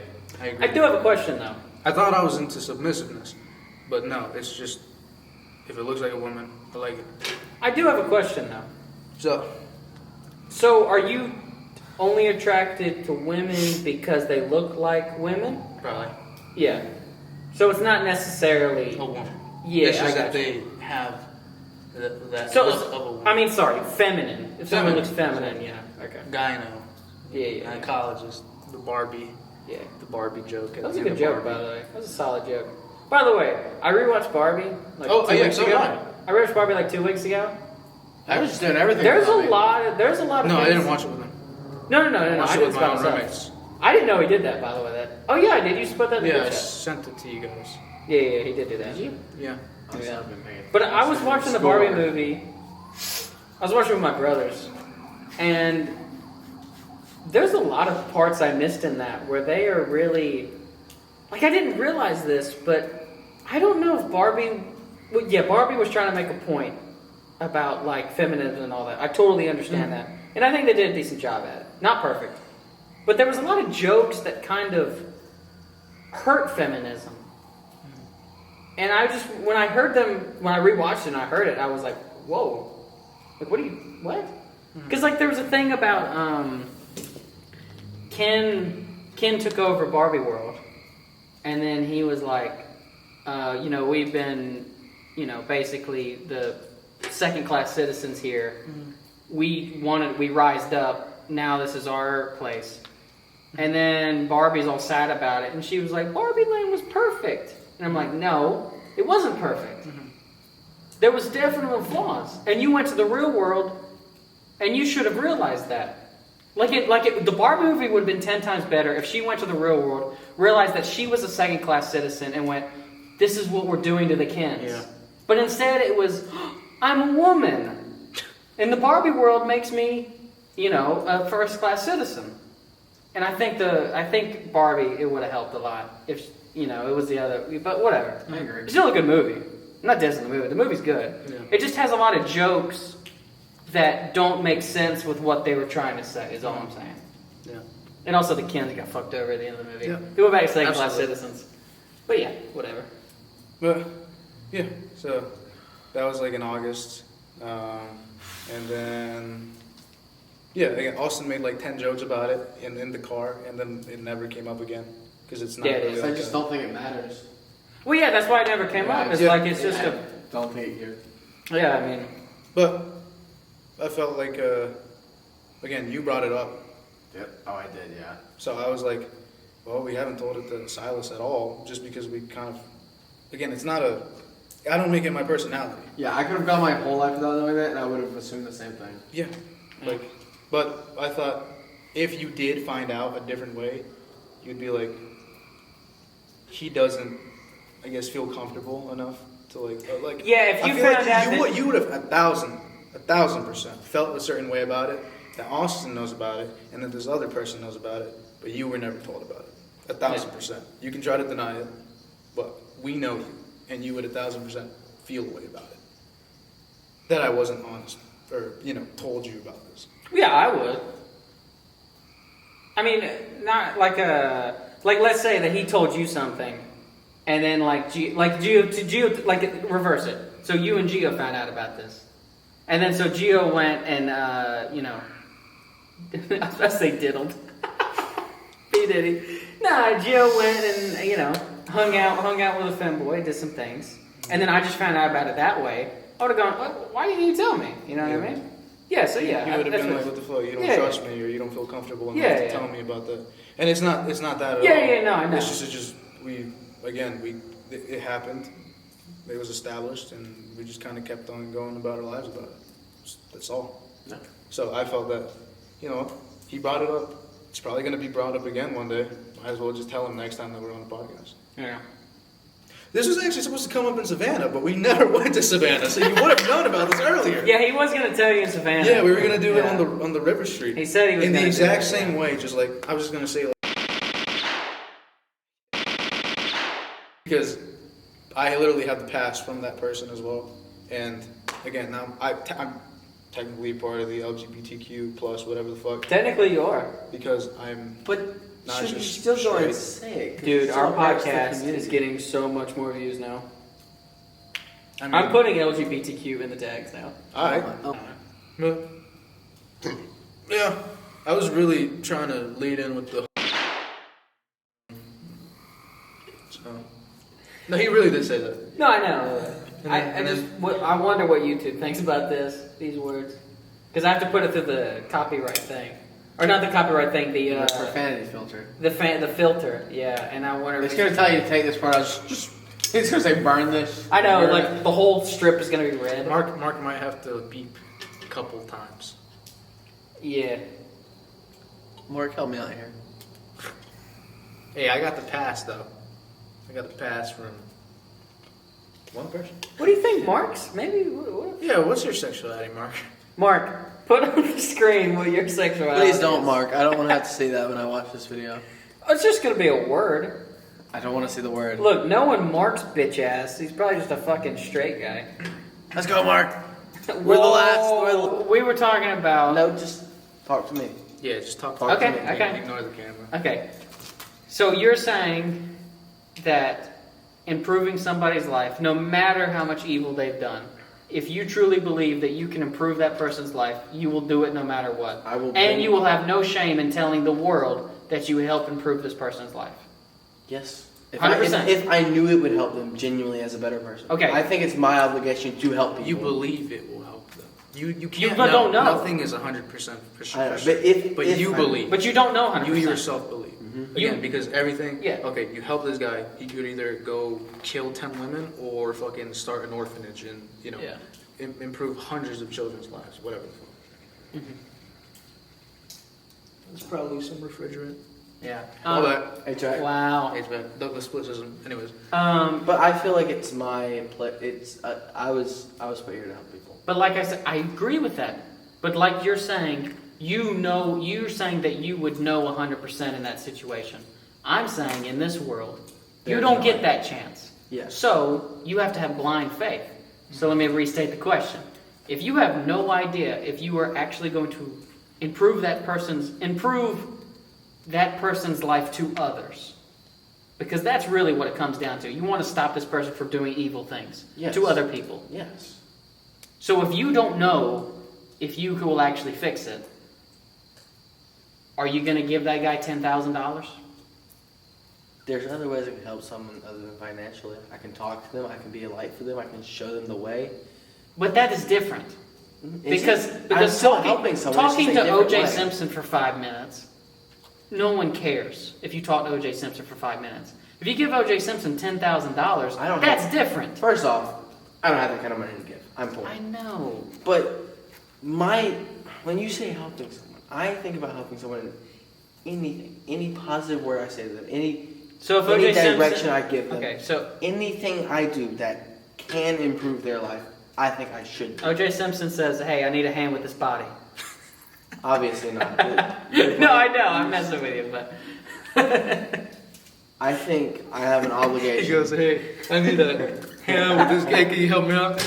I agree. I do have a question though. I thought I was into submissiveness, but no, it's just, if it looks like a woman, I like it. I do have a question though. So, are you only attracted to women because they look like women? probably Yeah. So it's not necessarily. a woman. Yeah, It's I just got that you. they have that So, look of a woman. I mean, sorry, feminine. If someone Feminine. looks feminine, yeah. Okay. Gyno, Yeah. gynecologist, the Barbie Yeah. joke. That was a good joke, by the way. That was a solid joke. By the way, I rewatched Barbie like 2 weeks so ago. did I. I rewatched Barbie like 2 weeks ago. I was just doing everything. There's a without me. lot. There's a lot of. No, I things- didn't watch it with them. No. I watched I it did with it my by own myself. roommates. I didn't know he did that. By the way, that. Oh yeah, I did. You put that in Yeah, the I chat. sent it to you guys. Yeah, he did do that. Did you? Yeah. I was Yeah. helping me. But I was watching the Barbie movie. I was watching with my brothers, and there's a lot of parts I missed in that where they are really like I didn't realize this, but I don't know if Barbie. Well, yeah, Barbie was trying to make a point about like feminism and all that. I totally understand that, and I think they did a decent job at it. Not perfect, but there was a lot of jokes that kind of hurt feminism. And I just, when I heard them, when I rewatched it and I heard it, I was like, whoa. Like, what? Because, like, there was a thing about, Ken took over Barbie World. And then he was like, we've been, basically the second-class citizens here. We rised up. Now this is our place. And then Barbie's all sad about it, and she was like, Barbie Land was perfect. And I'm like, no, it wasn't perfect. There was definite flaws. And you went to the real world, and you should have realized that. The Barbie movie would have been 10 times better if she went to the real world, realized that she was a second-class citizen, and went, this is what we're doing to the Kens. Yeah. But instead it was, I'm a woman. And the Barbie world makes me, a first-class citizen. And I think Barbie, it would have helped a lot if, it was the other, but whatever. I agree. It's still a good movie. I'm not dissing the movie. The movie's good. Yeah. It just has a lot of jokes that don't make sense with what they were trying to say, is all I'm saying. Yeah. And also the Kens got fucked over at the end of the movie. Yeah. They went back to second-class Absolutely. citizens. But yeah, whatever. But yeah, so that was like in August, and then again, Austin made like 10 jokes about it in the car, and then it never came up again because it's not. Yeah, it really is. I like just don't think it matters. Well, yeah, that's why it never came up. It's Yeah. like, it's just I a... don't think you're. Yeah, I mean... But I felt like again, you brought it up, Yep. Oh, I did. Yeah. so I was like, well, we haven't told it to Silas at all, just because we kind of, again, it's not a. I don't make it my personality. Yeah, I could have gone my whole life without knowing that, and I would have assumed the same thing. Yeah. Like, but I thought if you did find out a different way, you'd be like, he doesn't, I guess, feel comfortable enough to like. Yeah, if I you feel found like out you would have 1,000% felt a certain way about it. That Austin knows about it, and that this other person knows about it, but you were never told about it. 1,000%. You can try to deny it, but we know you, and you would 1,000% feel a way about it. That I wasn't honest, or told you about this. Yeah, I would. I mean, not like let's say that he told you something, and then Gio, reverse it. So you and Gio found out about this, and then so Gio went and I was about to say diddled. P Diddy. Nah, Gio went and hung out with a femboy, did some things, and then I just found out about it that way. I would have gone, why didn't you tell me? You know what I mean? Yeah, so yeah. You would have that's been what- like, what the fuck, you don't Yeah, trust yeah. me, or you don't feel comfortable enough Yeah, to yeah. tell me about that. And it's not that at Yeah, all. yeah, no, I know. It's just it happened, it was established, and we just kind of kept on going about our lives about it. That's all. No. So I felt that, he brought it up. It's probably going to be brought up again one day. Might as well just tell him next time that we're on the podcast. Yeah. This was actually supposed to come up in Savannah, but we never went to Savannah, so you would have known about this earlier. Yeah, he was gonna tell you in Savannah. Yeah, we were gonna do it Yeah. on the River Street. He said he was in the gonna do exact it, same yeah. way. Just like I was just gonna say, because I literally have the pass from that person as well. And again, now I'm technically part of the LGBTQ plus whatever the fuck, Technically, you are. because I'm But not should you just still go and straight. say it? 'Cause Dude, it our still hurts the podcast is community. getting so much more views now. I mean, I'm putting LGBTQ in the tags now. all right. Oh. But, yeah, I was really trying to lead in with the. So, no, he really did say that. No, I know. And then- I wonder what YouTube thinks about these words, because I have to put it through the copyright thing, or not the copyright thing, the profanity filter. the filter. Yeah, and I wonder. It's gonna tell you to take this part out. Just it's gonna say burn this. I know, Burn it. like the whole strip is gonna be red. Mark might have to beep a couple times. Yeah. Mark, help me out here. Hey, I got the pass though. I got the pass from one person. What do you think, Marks? Maybe. What? Yeah, what's your sexuality, Mark? Mark, put on the screen what your sexuality. Please don't, is. Mark. I don't want to have to see that when I watch this video. It's just gonna be a word. I don't want to see the word. Look, no one Mark's bitch ass. He's probably just a fucking straight guy. Let's go, Mark. We're the last- We were talking about. No, just talk to me. Yeah, just talk Okay, to me. okay. Ignore the camera. Okay. So you're saying that improving somebody's life, no matter how much evil they've done, if you truly believe that you can improve that person's life, you will do it no matter what. I will. And you will have no shame in telling the world that you help improve this person's life. Yes. 100%. If I knew it would help them genuinely as a better person. Okay. I think it's my obligation to help people. You believe it will help them. You can't don't know. Nothing is 100% for sure. I know, but if you believe. But you don't know 100%. You yourself believe. Again, because everything. Yeah. Okay, you help this guy. He could either go kill 10 women or fucking start an orphanage and Yeah. improve hundreds of children's lives, whatever. There's probably some refrigerant. Yeah. All that. HVAC. Wow. HVAC. The split system. Anyways. But I feel like it's my I was put here to help people. But like I said, I agree with that. But like you're saying, you're saying that you would know 100% in that situation. I'm saying in this world, you There's don't no get way. that chance. Yes. So you have to have blind faith. So let me restate the question. If you have no idea if you are actually going to improve that person's life to others, because that's really what it comes down to. You want to stop this person from doing evil things to other people. Yes. So if you don't know if you will actually fix it, are you going to give that guy $10,000? There's other ways I can help someone other than financially. I can talk to them. I can be a light for them. I can show them the way. But that is different. Because I'm still helping someone. It's talking just a to different O.J. way. Simpson for 5 minutes, no one cares if you talk to O.J. Simpson for 5 minutes. If you give O.J. Simpson $10,000, that's different. First off, I don't have that kind of money to give. I'm poor. I know. But when you say helping someone, I think about helping someone in anything, any positive word I say to them, any So if any O.J. direction Simpson, I give them, okay, so anything I do that can improve their life, I think I should do. O.J. Simpson says, "Hey, I need a hand with this body." Obviously not. No, I know. I'm messing with you, but I think I have an obligation. He goes, hey, I need a hand with this guy. Can you help me out?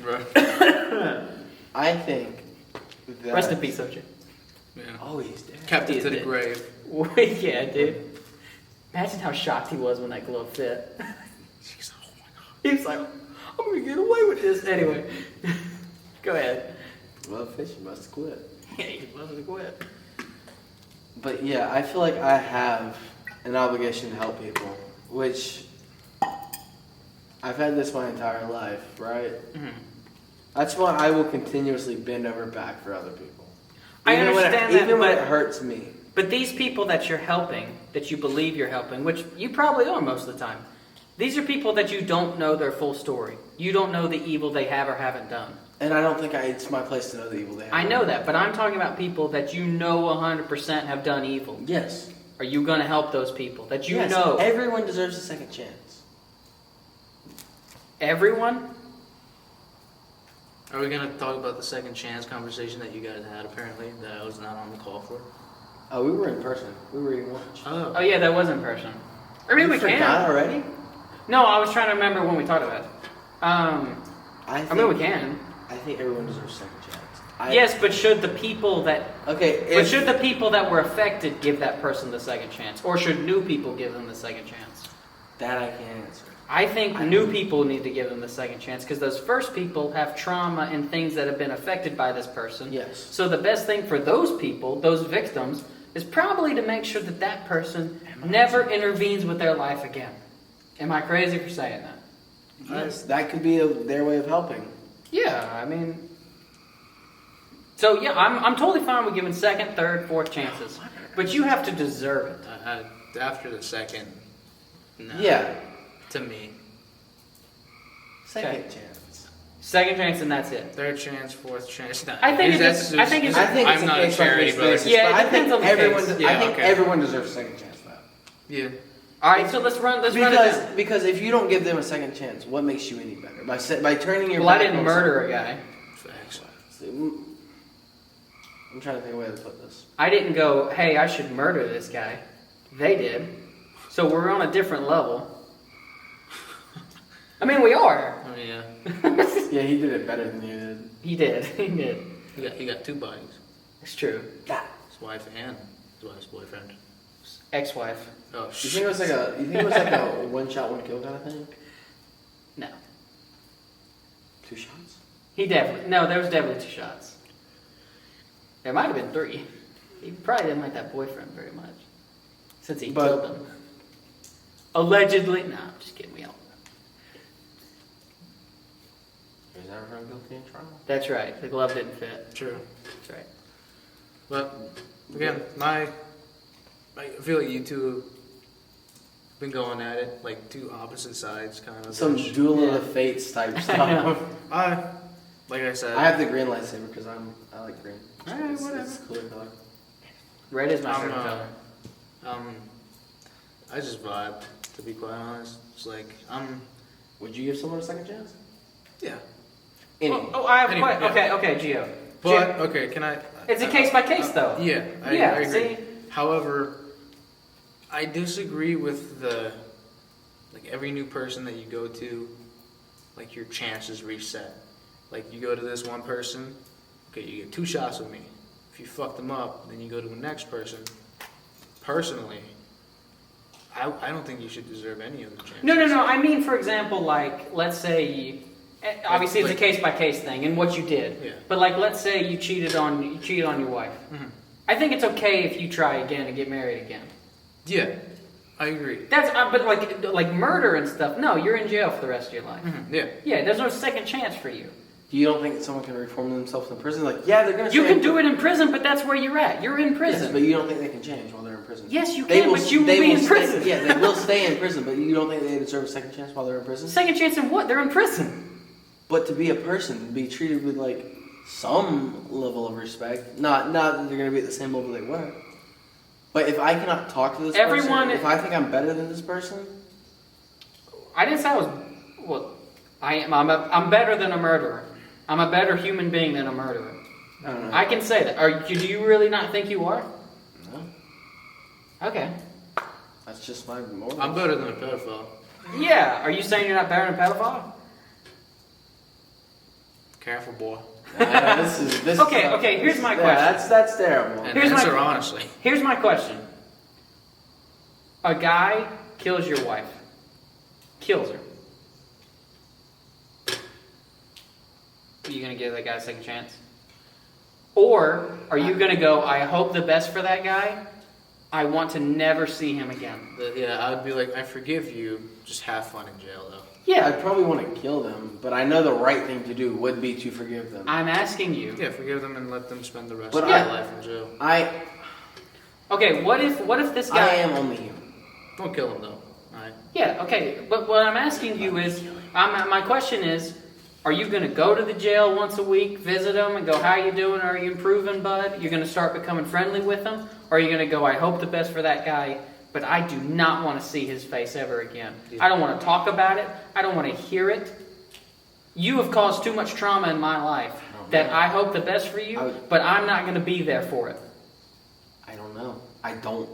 Right. I think that... rest in peace, O.J. Yeah. Oh, he's dead. Kept it He's to the dead. grave. Yeah, dude. Imagine how shocked he was when that glove fit. Jeez, oh my God. He was like, "I'm gonna get away with this anyway." Go ahead. Well, Fisher must have quit. Yeah, he must have quit. But yeah, I feel like I have an obligation to help people, which I've had this my entire life, right? Mm-hmm. That's why I will continuously bend over back for other people. I Even when understand that, even when but- it hurts me. But these people that you're helping, that you believe you're helping, which you probably are most of the time, these are people that you don't know their full story. You don't know the evil they have or haven't done. And I don't think it's my place to know the evil they have. I know that, but I'm talking about people that you know 100% have done evil. Yes. Are you going to help those people that you Yes, know? everyone deserves a second chance. Everyone? Are we going to talk about the second chance conversation that you guys had, apparently, that I was not on the call for? Oh, we were in person. We were eating lunch. Oh yeah, that was in person. I mean, You we forgot can. already? No, I was trying to remember when we talked about it. I mean, we can. I think everyone deserves a second chance. Yes, but should the people that should the people that were affected give that person the second chance, or should new people give them the second chance? that I can't answer. I think new people need to give them the second chance because those first people have trauma and things that have been affected by this person. Yes. So the best thing for those people, those victims, is probably to make sure that that person never intervenes with their life again. Am I crazy for saying that? Yes, that could be their way of helping. Yeah, I mean. So yeah, I'm totally fine with giving second, third, fourth chances, but you have to deserve it. After the second, no. Yeah. To me. Second chance. Second chance and that's it. Third chance, fourth chance. No, I think that's it's- I think it's- I think it's I'm not a case by charity, case brother. basis, Yeah, it but I depends think on the everyone. case. Yeah, I think okay. everyone deserves a second chance, though. Yeah. All right, so let's run it down. Because if you don't give them a second chance, what makes you any better? By turning your Well, I back didn't on murder a guy. Facts. someone- I'm trying to think of a way to put this. I didn't go, hey, I should murder this guy. They did. So we're on a different level. I mean, we are. Oh yeah. Yeah, he did it better than you did. He did. He did. He got two bodies. It's true. His wife and his wife's boyfriend. Ex-wife. Oh You shit. think it was like a one shot, one kill kind of thing? No. 2 shots? No, there was definitely 2 shots. There might have been 3. He probably didn't like that boyfriend very much. Since he killed him. Allegedly. No, I'm just kidding. We all know. There's He's never found guilty in trial. That's right. The glove didn't fit. True. That's right. But again, I feel like you two have been going at it like two opposite sides, kind of. Some duel of the fates type stuff. Like I said, I have the green lightsaber because I like green. Alright, whatever. It's a cooler color. Red is my I'm, favorite color. I just vibe, to be quite honest. It's like Would you give someone a second chance? yeah. Any. I have Anyway, quite. Okay, Gio. But okay, can I? It's a case by case though. Yeah, I agree. See? However, I disagree with every new person that you go to, like your chances reset. Like you go to this one person, okay, you get 2 shots with me. If you fuck them up, then you go to the next person. Personally, I don't think you should deserve any of the chances. No. I mean, for example, like let's say, obviously it's a case by case thing, and what you did. Yeah. But like, let's say you cheated on your wife. Mm-hmm. I think it's okay if you try again and get married again. Yeah, I agree. That's but like murder and stuff. No, you're in jail for the rest of your life. Mm-hmm. Yeah. Yeah, there's no second chance for you. You don't think that someone can reform themselves in prison? Like, yeah, they're gonna. You can do it in prison, but that's where you're at. You're in prison. Yes, but you don't think they can change while they're in prison? Yes, you can, but you will be in prison. Yeah, they will stay in prison, but you don't think they deserve a second chance while they're in prison? Second chance in what? They're in prison. But to be a person, be treated with like some level of respect. Not that they're gonna be at the same level they were. But if I cannot talk to this person, if I think I'm better than this person, I didn't say I was. Well, I am. I'm better than a murderer. I'm a better human being than a murderer. I don't know. I can say that. Do you really not think you are? No. Okay. That's just my moral. I'm better than a pedophile. Yeah. Are you saying you're not better than a pedophile? Careful, boy. This Okay, here's my question. That's terrible. And Here's answer my- honestly. Here's my question. A guy kills your wife. Kills her. Are you going to give that guy a second chance? Or are you going to go, I hope the best for that guy. I want to never see him again. Yeah, I would be like, I forgive you. Just have fun in jail, though. Yeah, I'd probably want to kill them, but I know the right thing to do would be to forgive them. I'm asking you. Yeah, forgive them and let them spend the rest But of their life in jail. Okay, what if this guy... I am only human. Don't kill them, though. Alright? Yeah, okay, but what I'm asking you is, my question is, are you going to go to the jail once a week, visit them, and go, how you doing? Are you improving, bud? You're going to start becoming friendly with them? Or are you going to go, I hope the best for that guy, but I do not want to see his face ever again. Yeah. I don't want to talk about it. I don't want to hear it. You have caused too much trauma in my life that I hope the best for you, but I'm not going to be there for it. I don't know. I don't.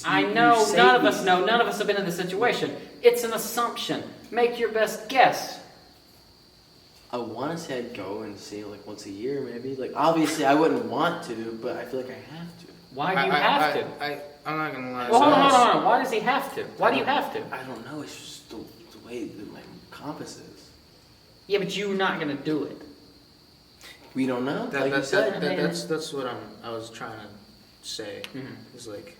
I know. None of us know. None of us have been in this situation. It's an assumption. Make your best guess. I want to say I'd go and see like once a year, maybe. Like obviously, I wouldn't want to, but I feel like I have to. Why do you have to? I'm not gonna lie. Well, hold on. Why does he have to? Why do you have to? I don't know. It's just the way that my compass is. Yeah, but you're not going to do it. We don't know. Like you said. That's what I was trying to say. Mm-hmm. Is like,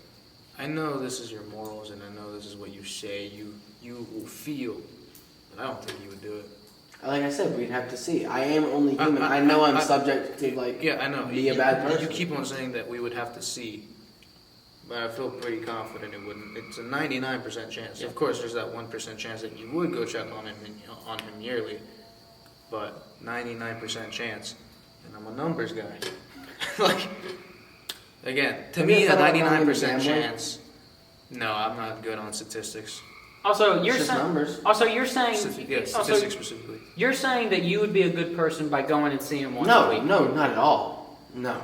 I know this is your morals, and I know this is what you say. You will feel, but I don't think you would do it. Like I said, we'd have to see. I am only human. I know I'm subject to like. Yeah, I know. Be a bad person. You keep on saying that we would have to see, but I feel pretty confident it wouldn't. It's a 99% chance. Yeah. Of course, there's that 1% chance that you would go check on him yearly, but 99% chance. And I'm a numbers guy. Like, again, to me, a 99% chance. No, I'm not good on statistics. Also, you're It's just saying. numbers. Also, you're saying. Statistics specifically. You're saying that you would be a good person by going and seeing him once a No, week. no, not at all. No,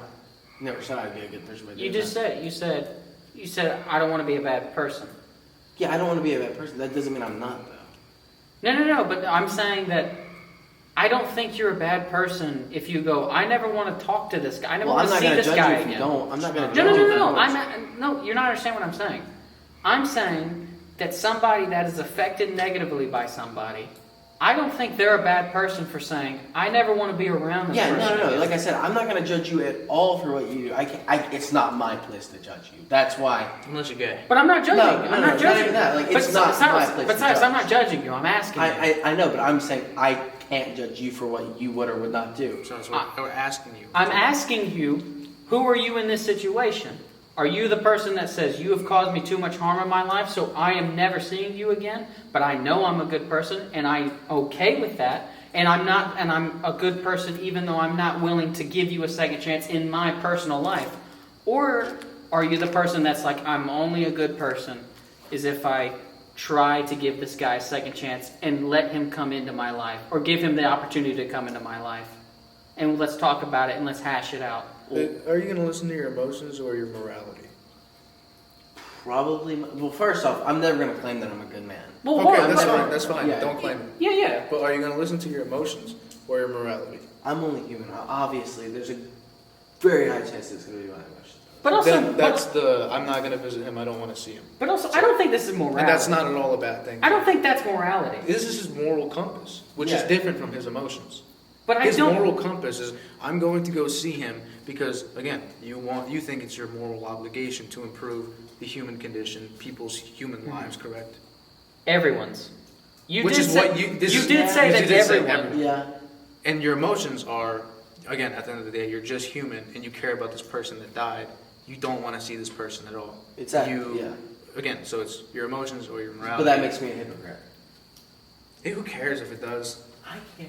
never said I'd be a good person. You just said it. You said I don't want to be a bad person. Yeah, I don't want to be a bad person. That doesn't mean I'm not though. No. But I'm saying that I don't think you're a bad person if you go. I never want to talk to this guy. I never want to see this guy again. I'm not going to judge you. No. You're not understanding what I'm saying. I'm saying that somebody that is affected negatively by somebody, I don't think they're a bad person for saying, I never want to be around this person. No. Like I said, I'm not going to judge you at all for what you do. It's not my place to judge you. That's why. Unless you're gay. But I'm not judging you. Not even that. Like, it's not my place to Besides, judge. I'm not judging you. I'm asking you. I know, but I'm saying I can't judge you for what you would or would not do. So that's what we're asking you. I'm asking you, who are you in this situation? Are you the person that says, you have caused me too much harm in my life, so I am never seeing you again, but I know I'm a good person, and I'm okay with that, and I'm a good person even though I'm not willing to give you a second chance in my personal life? Or are you the person that's like, I'm only a good person, is if I try to give this guy a second chance and let him come into my life, or give him the opportunity to come into my life, and let's talk about it and let's hash it out. Are you going to listen to your emotions or your morality? Probably. Well, first off, I'm never going to claim that I'm a good man. Well, Okay, hold on, that's hold on. fine. That's fine. Yeah. Don't claim it. Yeah. But are you going to listen to your emotions or your morality? I'm only human. Obviously, there's a very high chance it's going to be my emotions. But also, Then that's the, I'm not going to visit him, I don't want to see him. but also, I don't think this is morality. And that's not at all a bad thing. I don't think that's morality. This is his moral compass, which is Yeah. different from his emotions. But I His don't. moral compass is, I'm going to go see him because, again, you think it's your moral obligation to improve the human condition, people's human lives, correct? Everyone's. You Which did is say, what you- this you is- did say you that did say everyone. everyone. Yeah. And your emotions are, again, at the end of the day, you're just human and you care about this person that died. You don't want to see this person at all. Exactly, You, yeah. Again, so it's your emotions or your morality. But that makes me a hypocrite. Hey, who cares if it does? I care.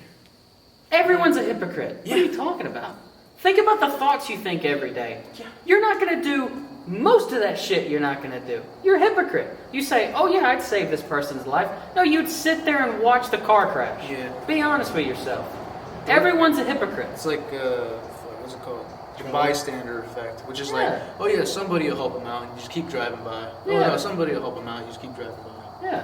Everyone's a hypocrite. What are you talking about? Think about the thoughts you think every day. Yeah. You're not going to do most of that shit. You're not going to do. You're a hypocrite. You say, "Oh yeah, I'd save this person's life." No, you'd sit there and watch the car crash. Yeah. Be honest with yourself. Everyone's a hypocrite. It's like, what's it called? The bystander effect, which is like, Yeah. oh yeah, somebody will help him out, and you just keep driving by. Oh Yeah. no, somebody will help him out, you just keep driving by. Yeah.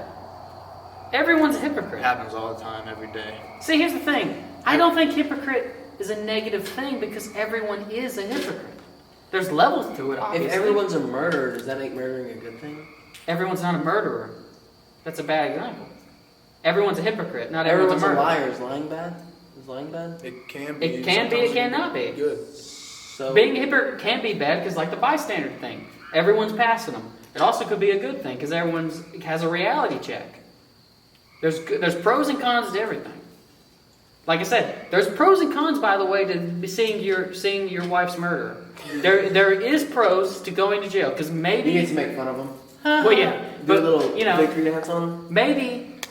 Everyone's a It hypocrite. happens all the time, every day. See, here's the thing. I don't think hypocrite is a negative thing because everyone is a hypocrite. There's levels to it, obviously. If everyone's a murderer, does that make murdering a good thing? Everyone's not a murderer. That's a bad example. Everyone's a hypocrite. Not Everyone's everyone's a murderer. liar. Is lying bad? Is lying bad? It can be. It can be, it sometimes cannot be. Good. So Being a hypocrite can be bad because, like the bystander thing, everyone's passing them. It also could be a good thing because everyone's has a reality check. There's pros and cons to everything. Like I said, there's pros and cons, by the way, to seeing your wife's murderer. There is pros to going to jail because maybe you get to make fun of them. well, yeah, Do but a little you know, victory dance on them.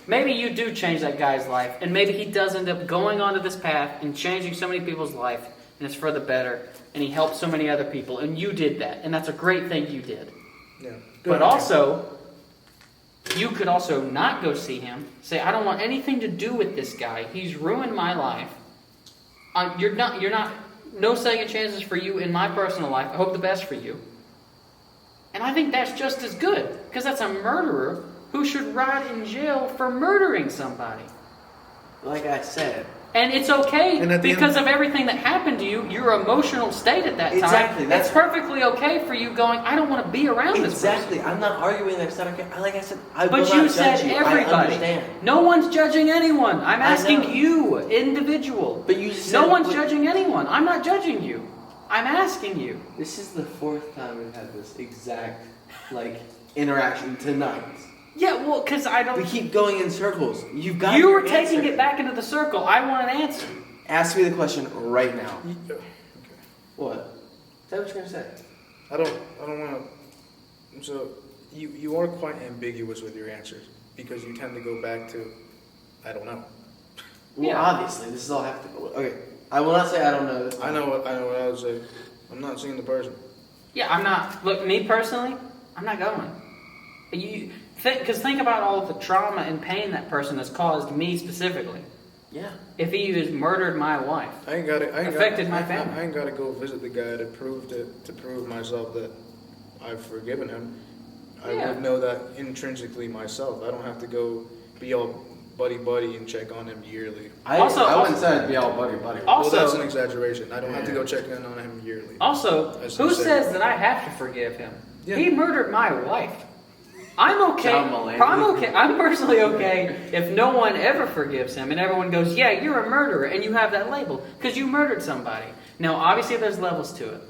maybe you do change that guy's life, and maybe he does end up going onto this path and changing so many people's life, and it's for the better, and he helped so many other people, and you did that, and that's a great thing you did. Yeah. But also, you could also not go see him. Say, I don't want anything to do with this guy. He's ruined my life. You're not. No second chances for you in my personal life. I hope the best for you. And I think that's just as good because that's a murderer who should rot in jail for murdering somebody. Like I said. And it's okay And at the because end- of everything that happened to you, your emotional state at that time. Exactly, that's- It's perfectly okay for you going, I don't want to be around this person. Exactly. I'm not arguing that it's not okay. Like I said, I will But not you judge said you. I everybody. understand. No one's judging anyone. I'm I asking know. you, individual. But you said No one's but- judging anyone. I'm not judging you. I'm asking you. This is the fourth time we've had this exact interaction tonight. Yeah, well, because I don't. We keep going in circles. You've got. You your were taking answer. it back into the circle. I want an answer. Ask me the question right now. Okay. What? Is that what you're gonna say? I don't want to. So you are quite ambiguous with your answers because you tend to go back to, I don't know. Well, Yeah. obviously, this is all have to go. Okay, I will not say I don't know this. I know what I would say. I'm not seeing the person. Yeah, I'm not. Look, me personally, I'm not going. Because think about all of the trauma and pain that person has caused me specifically. Yeah. If he has murdered my wife. Affected my family. I ain't got to go visit the guy to prove myself that I've forgiven him. I Yeah. would know that intrinsically myself. I don't have to go be all buddy and check on him yearly. I wouldn't say I'd be all buddy. Also- Well, that's an exaggeration. I don't have to go check in on him yearly. Also, As who you said. says that I have to forgive him? Yeah. He murdered my wife. I'm okay. John Mulaney. I'm okay. I'm personally okay if no one ever forgives him and everyone goes, "Yeah, you're a murderer," and you have that label because you murdered somebody. Now, obviously, there's levels to it.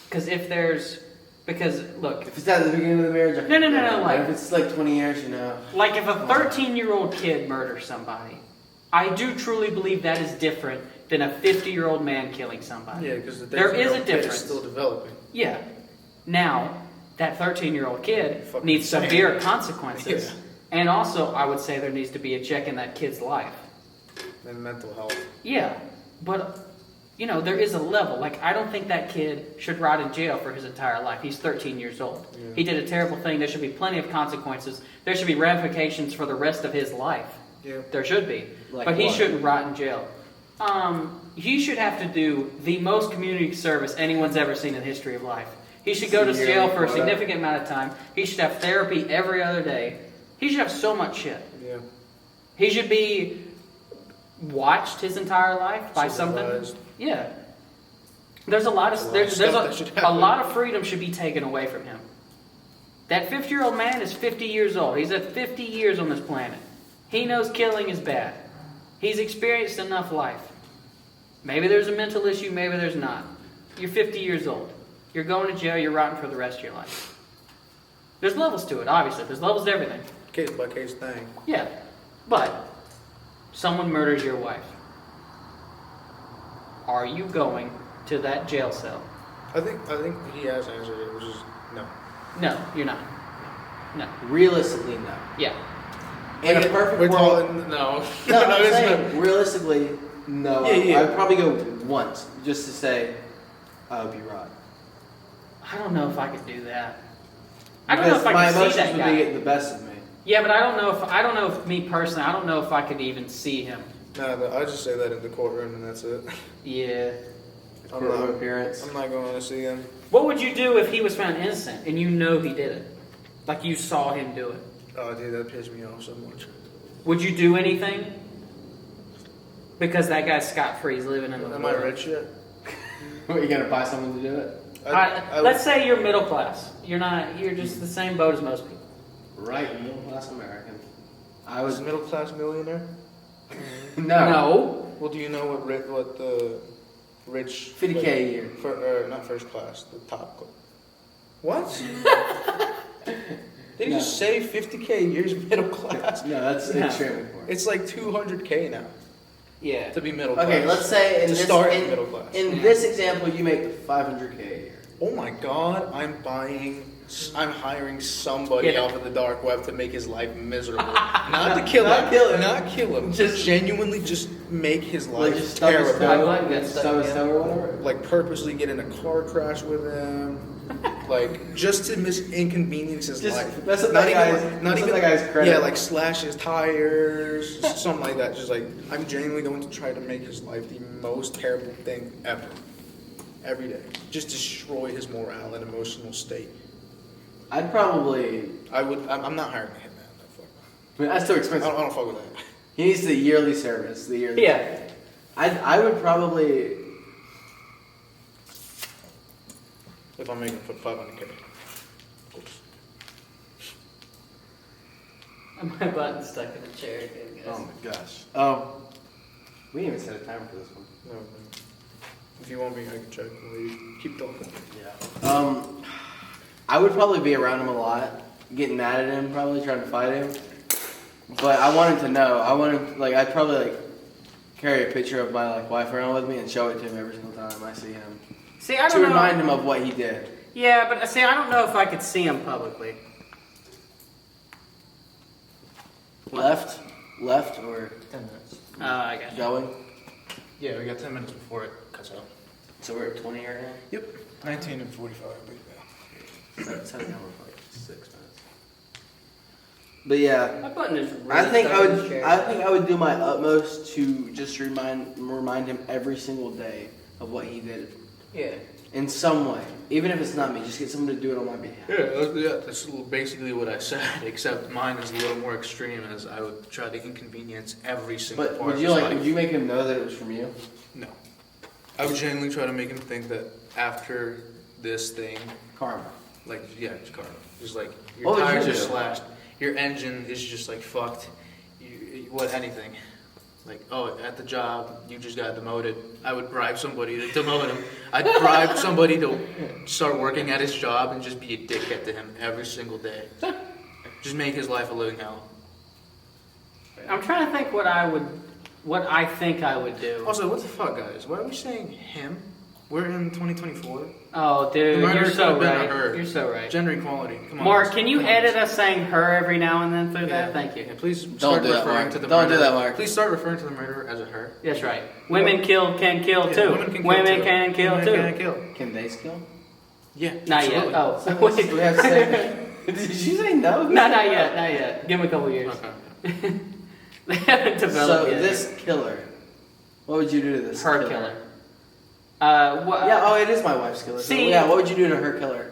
Because look, If it's at the beginning of the marriage, I No, Like, if it's like 20 years, like if a 13-year-old kid murders somebody, I do truly believe that is different than a 50-year-old man killing somebody. Yeah, because there is a difference. Still developing. Yeah. Now, that 13-year-old kid Fucking needs insane. severe consequences. Yeah. And also, I would say there needs to be a check in that kid's life. And mental health. Yeah, but, you know, there is a level. Like, I don't think that kid should rot in jail for his entire life. He's 13 years old. Yeah. He did a terrible thing. There should be plenty of consequences. There should be ramifications for the rest of his life. Yeah. There should be. Like but he what? shouldn't rot in jail. He should have to do the most community service anyone's ever seen in the history of life. He should go to jail for a significant amount of time. He should have therapy every other day. He should have so much shit. Yeah. He should be watched his entire life by something. Supervised. Yeah. There's a lot of a lot of freedom should be taken away from him. That 50-year-old man is 50 years old. He's at 50 years on this planet. He knows killing is bad. He's experienced enough life. Maybe there's a mental issue, maybe there's not. You're 50 years old. You're going to jail, you're rotting for the rest of your life. There's levels to it, obviously. There's levels to everything. Case by case thing. Yeah. But someone murders your wife. Are you going to that jail cell? I think he has answered it, which is no. No, you're not. No. Realistically, no. Yeah. In a perfect We're world, talking, no. no, I'm it's saying realistically, no. Yeah. I'd probably go once just to say, I hope you rot. I don't know if I could do that. I don't know if I my could see emotions that would guy. be getting the best of me. Yeah, but I don't know if me personally, I don't know if I could even see him. No, I just say that in the courtroom and that's it. Yeah. Courtroom appearance. I'm not going to see him. What would you do if he was found innocent and you know he did it? Like you saw him do it. Oh, dude, that pissed me off so much. Would you do anything? Because that guy's scot-free, he's living in the Am I world. rich yet? What, you gonna buy someone to do it? Let's say you're middle class. You're not. You're just the same boat as most people. Right, middle class American. I was a middle class millionaire. No. Well, do you know what the rich 50K a year. Not first class, the top class. What? Did you No. just say 50K a year is middle class? No, that's No. extremely poor. It's like 200K now Yeah. to be middle class. Okay, let's say to start in middle class. in this example, you make 500K a year. Oh my God, I'm hiring somebody Yeah. off of the dark web to make his life miserable. Not to kill him. Not kill him. Just genuinely just make his Like life just stub his terrible. My toe, button gets stuck stub his again. toe or whatever. Like purposely get in a car crash with him. Like just to inconvenience his Just life. mess up Not that even, guy's- not mess up even that guy's credit. Yeah, like slash his tires, something like that. Just like I'm genuinely going to try to make his life the most terrible thing ever. Every day. Just destroy his morale and emotional state. I'd probably. I'm not hiring a hitman. No, fuck. I mean, that's too I expensive. don't fuck with that. He needs the yearly service. The yearly. Yeah. I would probably. If I'm making 500K. Of course. My button's stuck in the chair again, guys. Oh my gosh. We didn't even set a timer for this one. No. If you want me, I can check. Keep talking. Yeah. I would probably be around him a lot, getting mad at him, probably trying to fight him. But I wanted to know. I'd probably carry a picture of my wife around with me and show it to him every single time I see him. See, I To don't know. remind him of what he did. Yeah, but see, I don't know if I could see him publicly. Left, or 10 minutes. I got you. going. Yeah, we got 10 minutes before it cuts out. So we're at 20 right now. Yep. 19 and 45. That's how we're like 6 minutes. But yeah, My button is really I think stuck in the chair. I would do my utmost to just remind him every single day of what he did Yeah. in some way, even if it's not me. Just get someone to do it on my behalf. Yeah, that's basically what I said, except mine is a little more extreme, as I would try to inconvenience every single But part would of you his life. would you make him know that it was from you? No. I would genuinely try to make him think that after this thing, Karma. it's karma. Just like, your What would tires you are do? slashed, your engine is just fucked, anything. At the job, you just got demoted. I would bribe somebody to demote him. I'd bribe somebody to start working at his job and just be a dickhead to him every single day. Just make his life a living hell. I'm trying to think what I would What I think I would do. Also, what the fuck, guys? Why are we saying him? We're in 2024. Oh, dude, The murder you're could so have been right. her. You're so right. Gender equality. Come on. Mark, can you Come on. edit us saying her every now and then through Yeah. that? Thank you. Yeah, please Don't start do that, referring Mark. to the Don't do murderer. that, Mark. Please start referring to the murderer as a her. That's right. Women can kill Yeah, too. Women Can kill Women too. can kill. Can they skill? Yeah. Not yet. absolutely. Oh, So wait. we have to say. Did you say no? No, not yet. Not yet. Give him a couple years. Okay. They haven't developed So yet. this killer, what would you do to this her killer. Yeah, oh, it is my wife's killer. So, See- yeah, what would you do to her killer?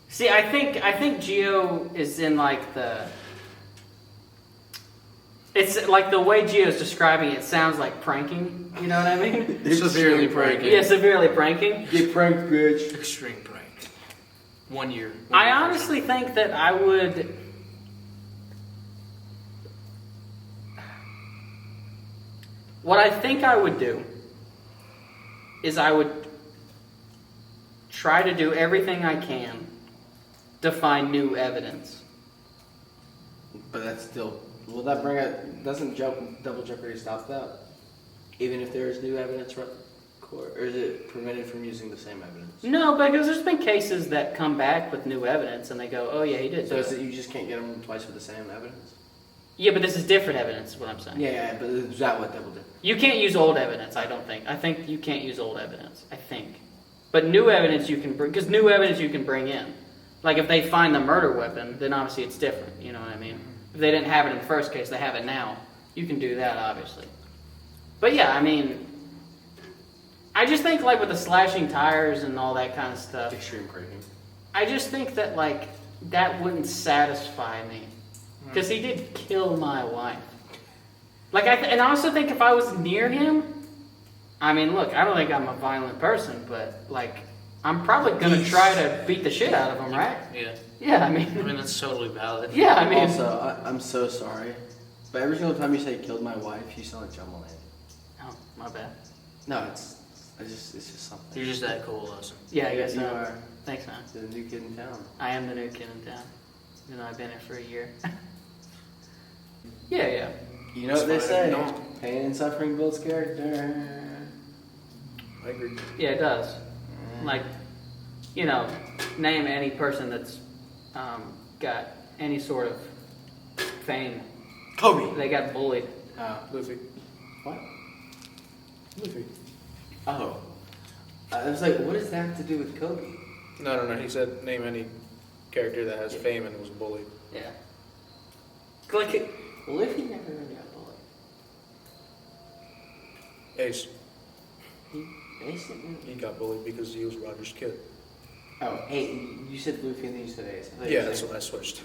See, I think Gio is in like the. It's like the way Gio's describing it sounds like pranking. You know what I mean? Severely pranking. Yeah, severely pranking. Get pranked, bitch. Extreme prank. 1 year. I honestly think that I would. What I think I would do is I would try to do everything I can to find new evidence. But that's still. Will that bring it? Doesn't double jeopardy stop that? Even if there is new evidence from court, or is it prevented from using the same evidence? No, because there's been cases that come back with new evidence and they go, "Oh yeah, he did." So do is it." it you just can't get them twice with the same evidence? Yeah, but this is different evidence. Is what I'm saying. Yeah, but is that what double jeopardy? You can't use old evidence. I don't think. I think you can't use old evidence. I think, but new evidence you can bring because new evidence you can bring in. Like if they find the murder weapon, then obviously it's different. You know what I mean? If they didn't have it in the first case, they have it now. You can do that, obviously. But yeah, I mean, I just think like with the slashing tires and all that kind of stuff, Extreme pranking. I just think that like that wouldn't satisfy me because he did kill my wife. Like and I also think if I was near him, I mean, look, I don't think I'm a violent person, but like I'm probably gonna try to beat the shit out of him, right? Yeah. Yeah, I I mean, mean, that's totally valid. yeah, I mean, Also, I'm so sorry, but every single time you say "killed my wife," you sound like John Mulaney. oh, my bad. No, it's just something. You're just that cool, Lawson. Yeah, I guess you so. are Thanks, man. the new kid in town. I am the new kid in town, even though I've been here for a year. Yeah. You know what they That's say? fine. No. Pain and suffering builds character. I agree. Yeah, it does. Like, you know, name any person that's got any sort of fame. Kobe. They got bullied. Luffy. What? Luffy. Oh. I was like, what does that have to do with Kobe? No. He said name any character that has fame and was bullied. Yeah. Like, Well, if he never really got bullied, Ace. he basically. He got bullied because he was Roger's kid. Oh, hey, you said Luffy and then you said Ace. I thought you Yeah, said- that's what I switched.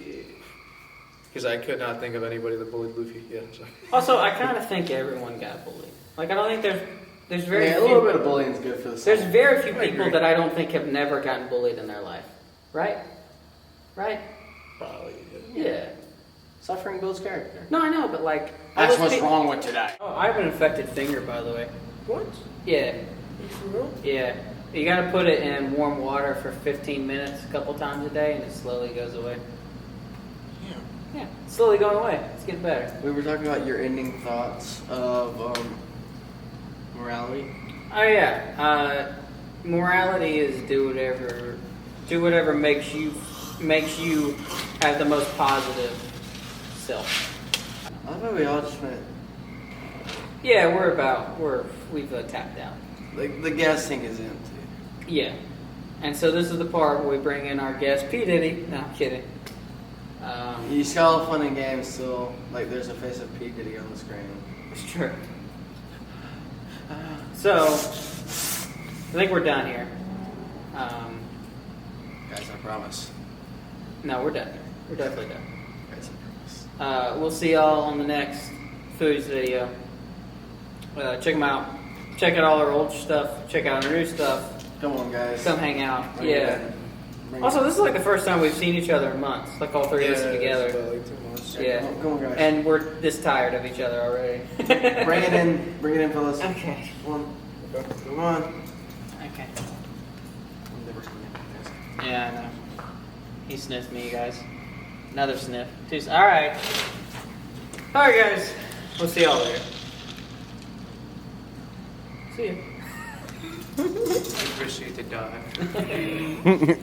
Because I could not think of anybody that bullied Luffy. Yeah. So. also, I kind of think everyone got bullied. Like, I don't think there's very Yeah, a few, little bit of bullying is good for the there's soul. very few I people agree. that I don't think have never gotten bullied in their life. Right? Right? Probably. Yeah. Suffering builds character. No, I know, but like... That's those what's pe- wrong with today. Oh, I have an infected finger, by the way. What? Yeah. You for real? Yeah. You gotta put it in warm water for 15 minutes a couple times a day and it slowly goes away. Yeah. Yeah, it's slowly going away. It's getting better. We were talking about your ending thoughts of morality. Oh yeah. Morality is do whatever makes you have the most positive self. I love how we all just went. Yeah, we've tapped out. Like the gas tank is empty. Yeah. And so this is the part where we bring in our guest, P. Diddy. No, I'm kidding. You see all the fun and games still. Like there's a face of P Diddy on the screen. It's true. So, I think we're done here. Guys, I promise. No, we're done. We're definitely done. Guys, I promise. We'll see y'all on the next Foodies video. Check them out. Check out all our old stuff. Check out our new stuff. Come on, guys. Come hang out. Bring it Yeah. in. Bring it Also, in. this is like the first time we've seen each other in months. Like all three of us It's together. about like 2 months. Yeah. Come on, guys. And we're this tired of each other already. Bring it in. Bring it in, fellas. Okay. Come on. Okay. Come on. Okay. I'm never seen that, guys. Yeah, I know. He sniffed me, guys. Another sniff. Alright. Alright, guys. We'll see y'all later. See ya. I appreciate the dog.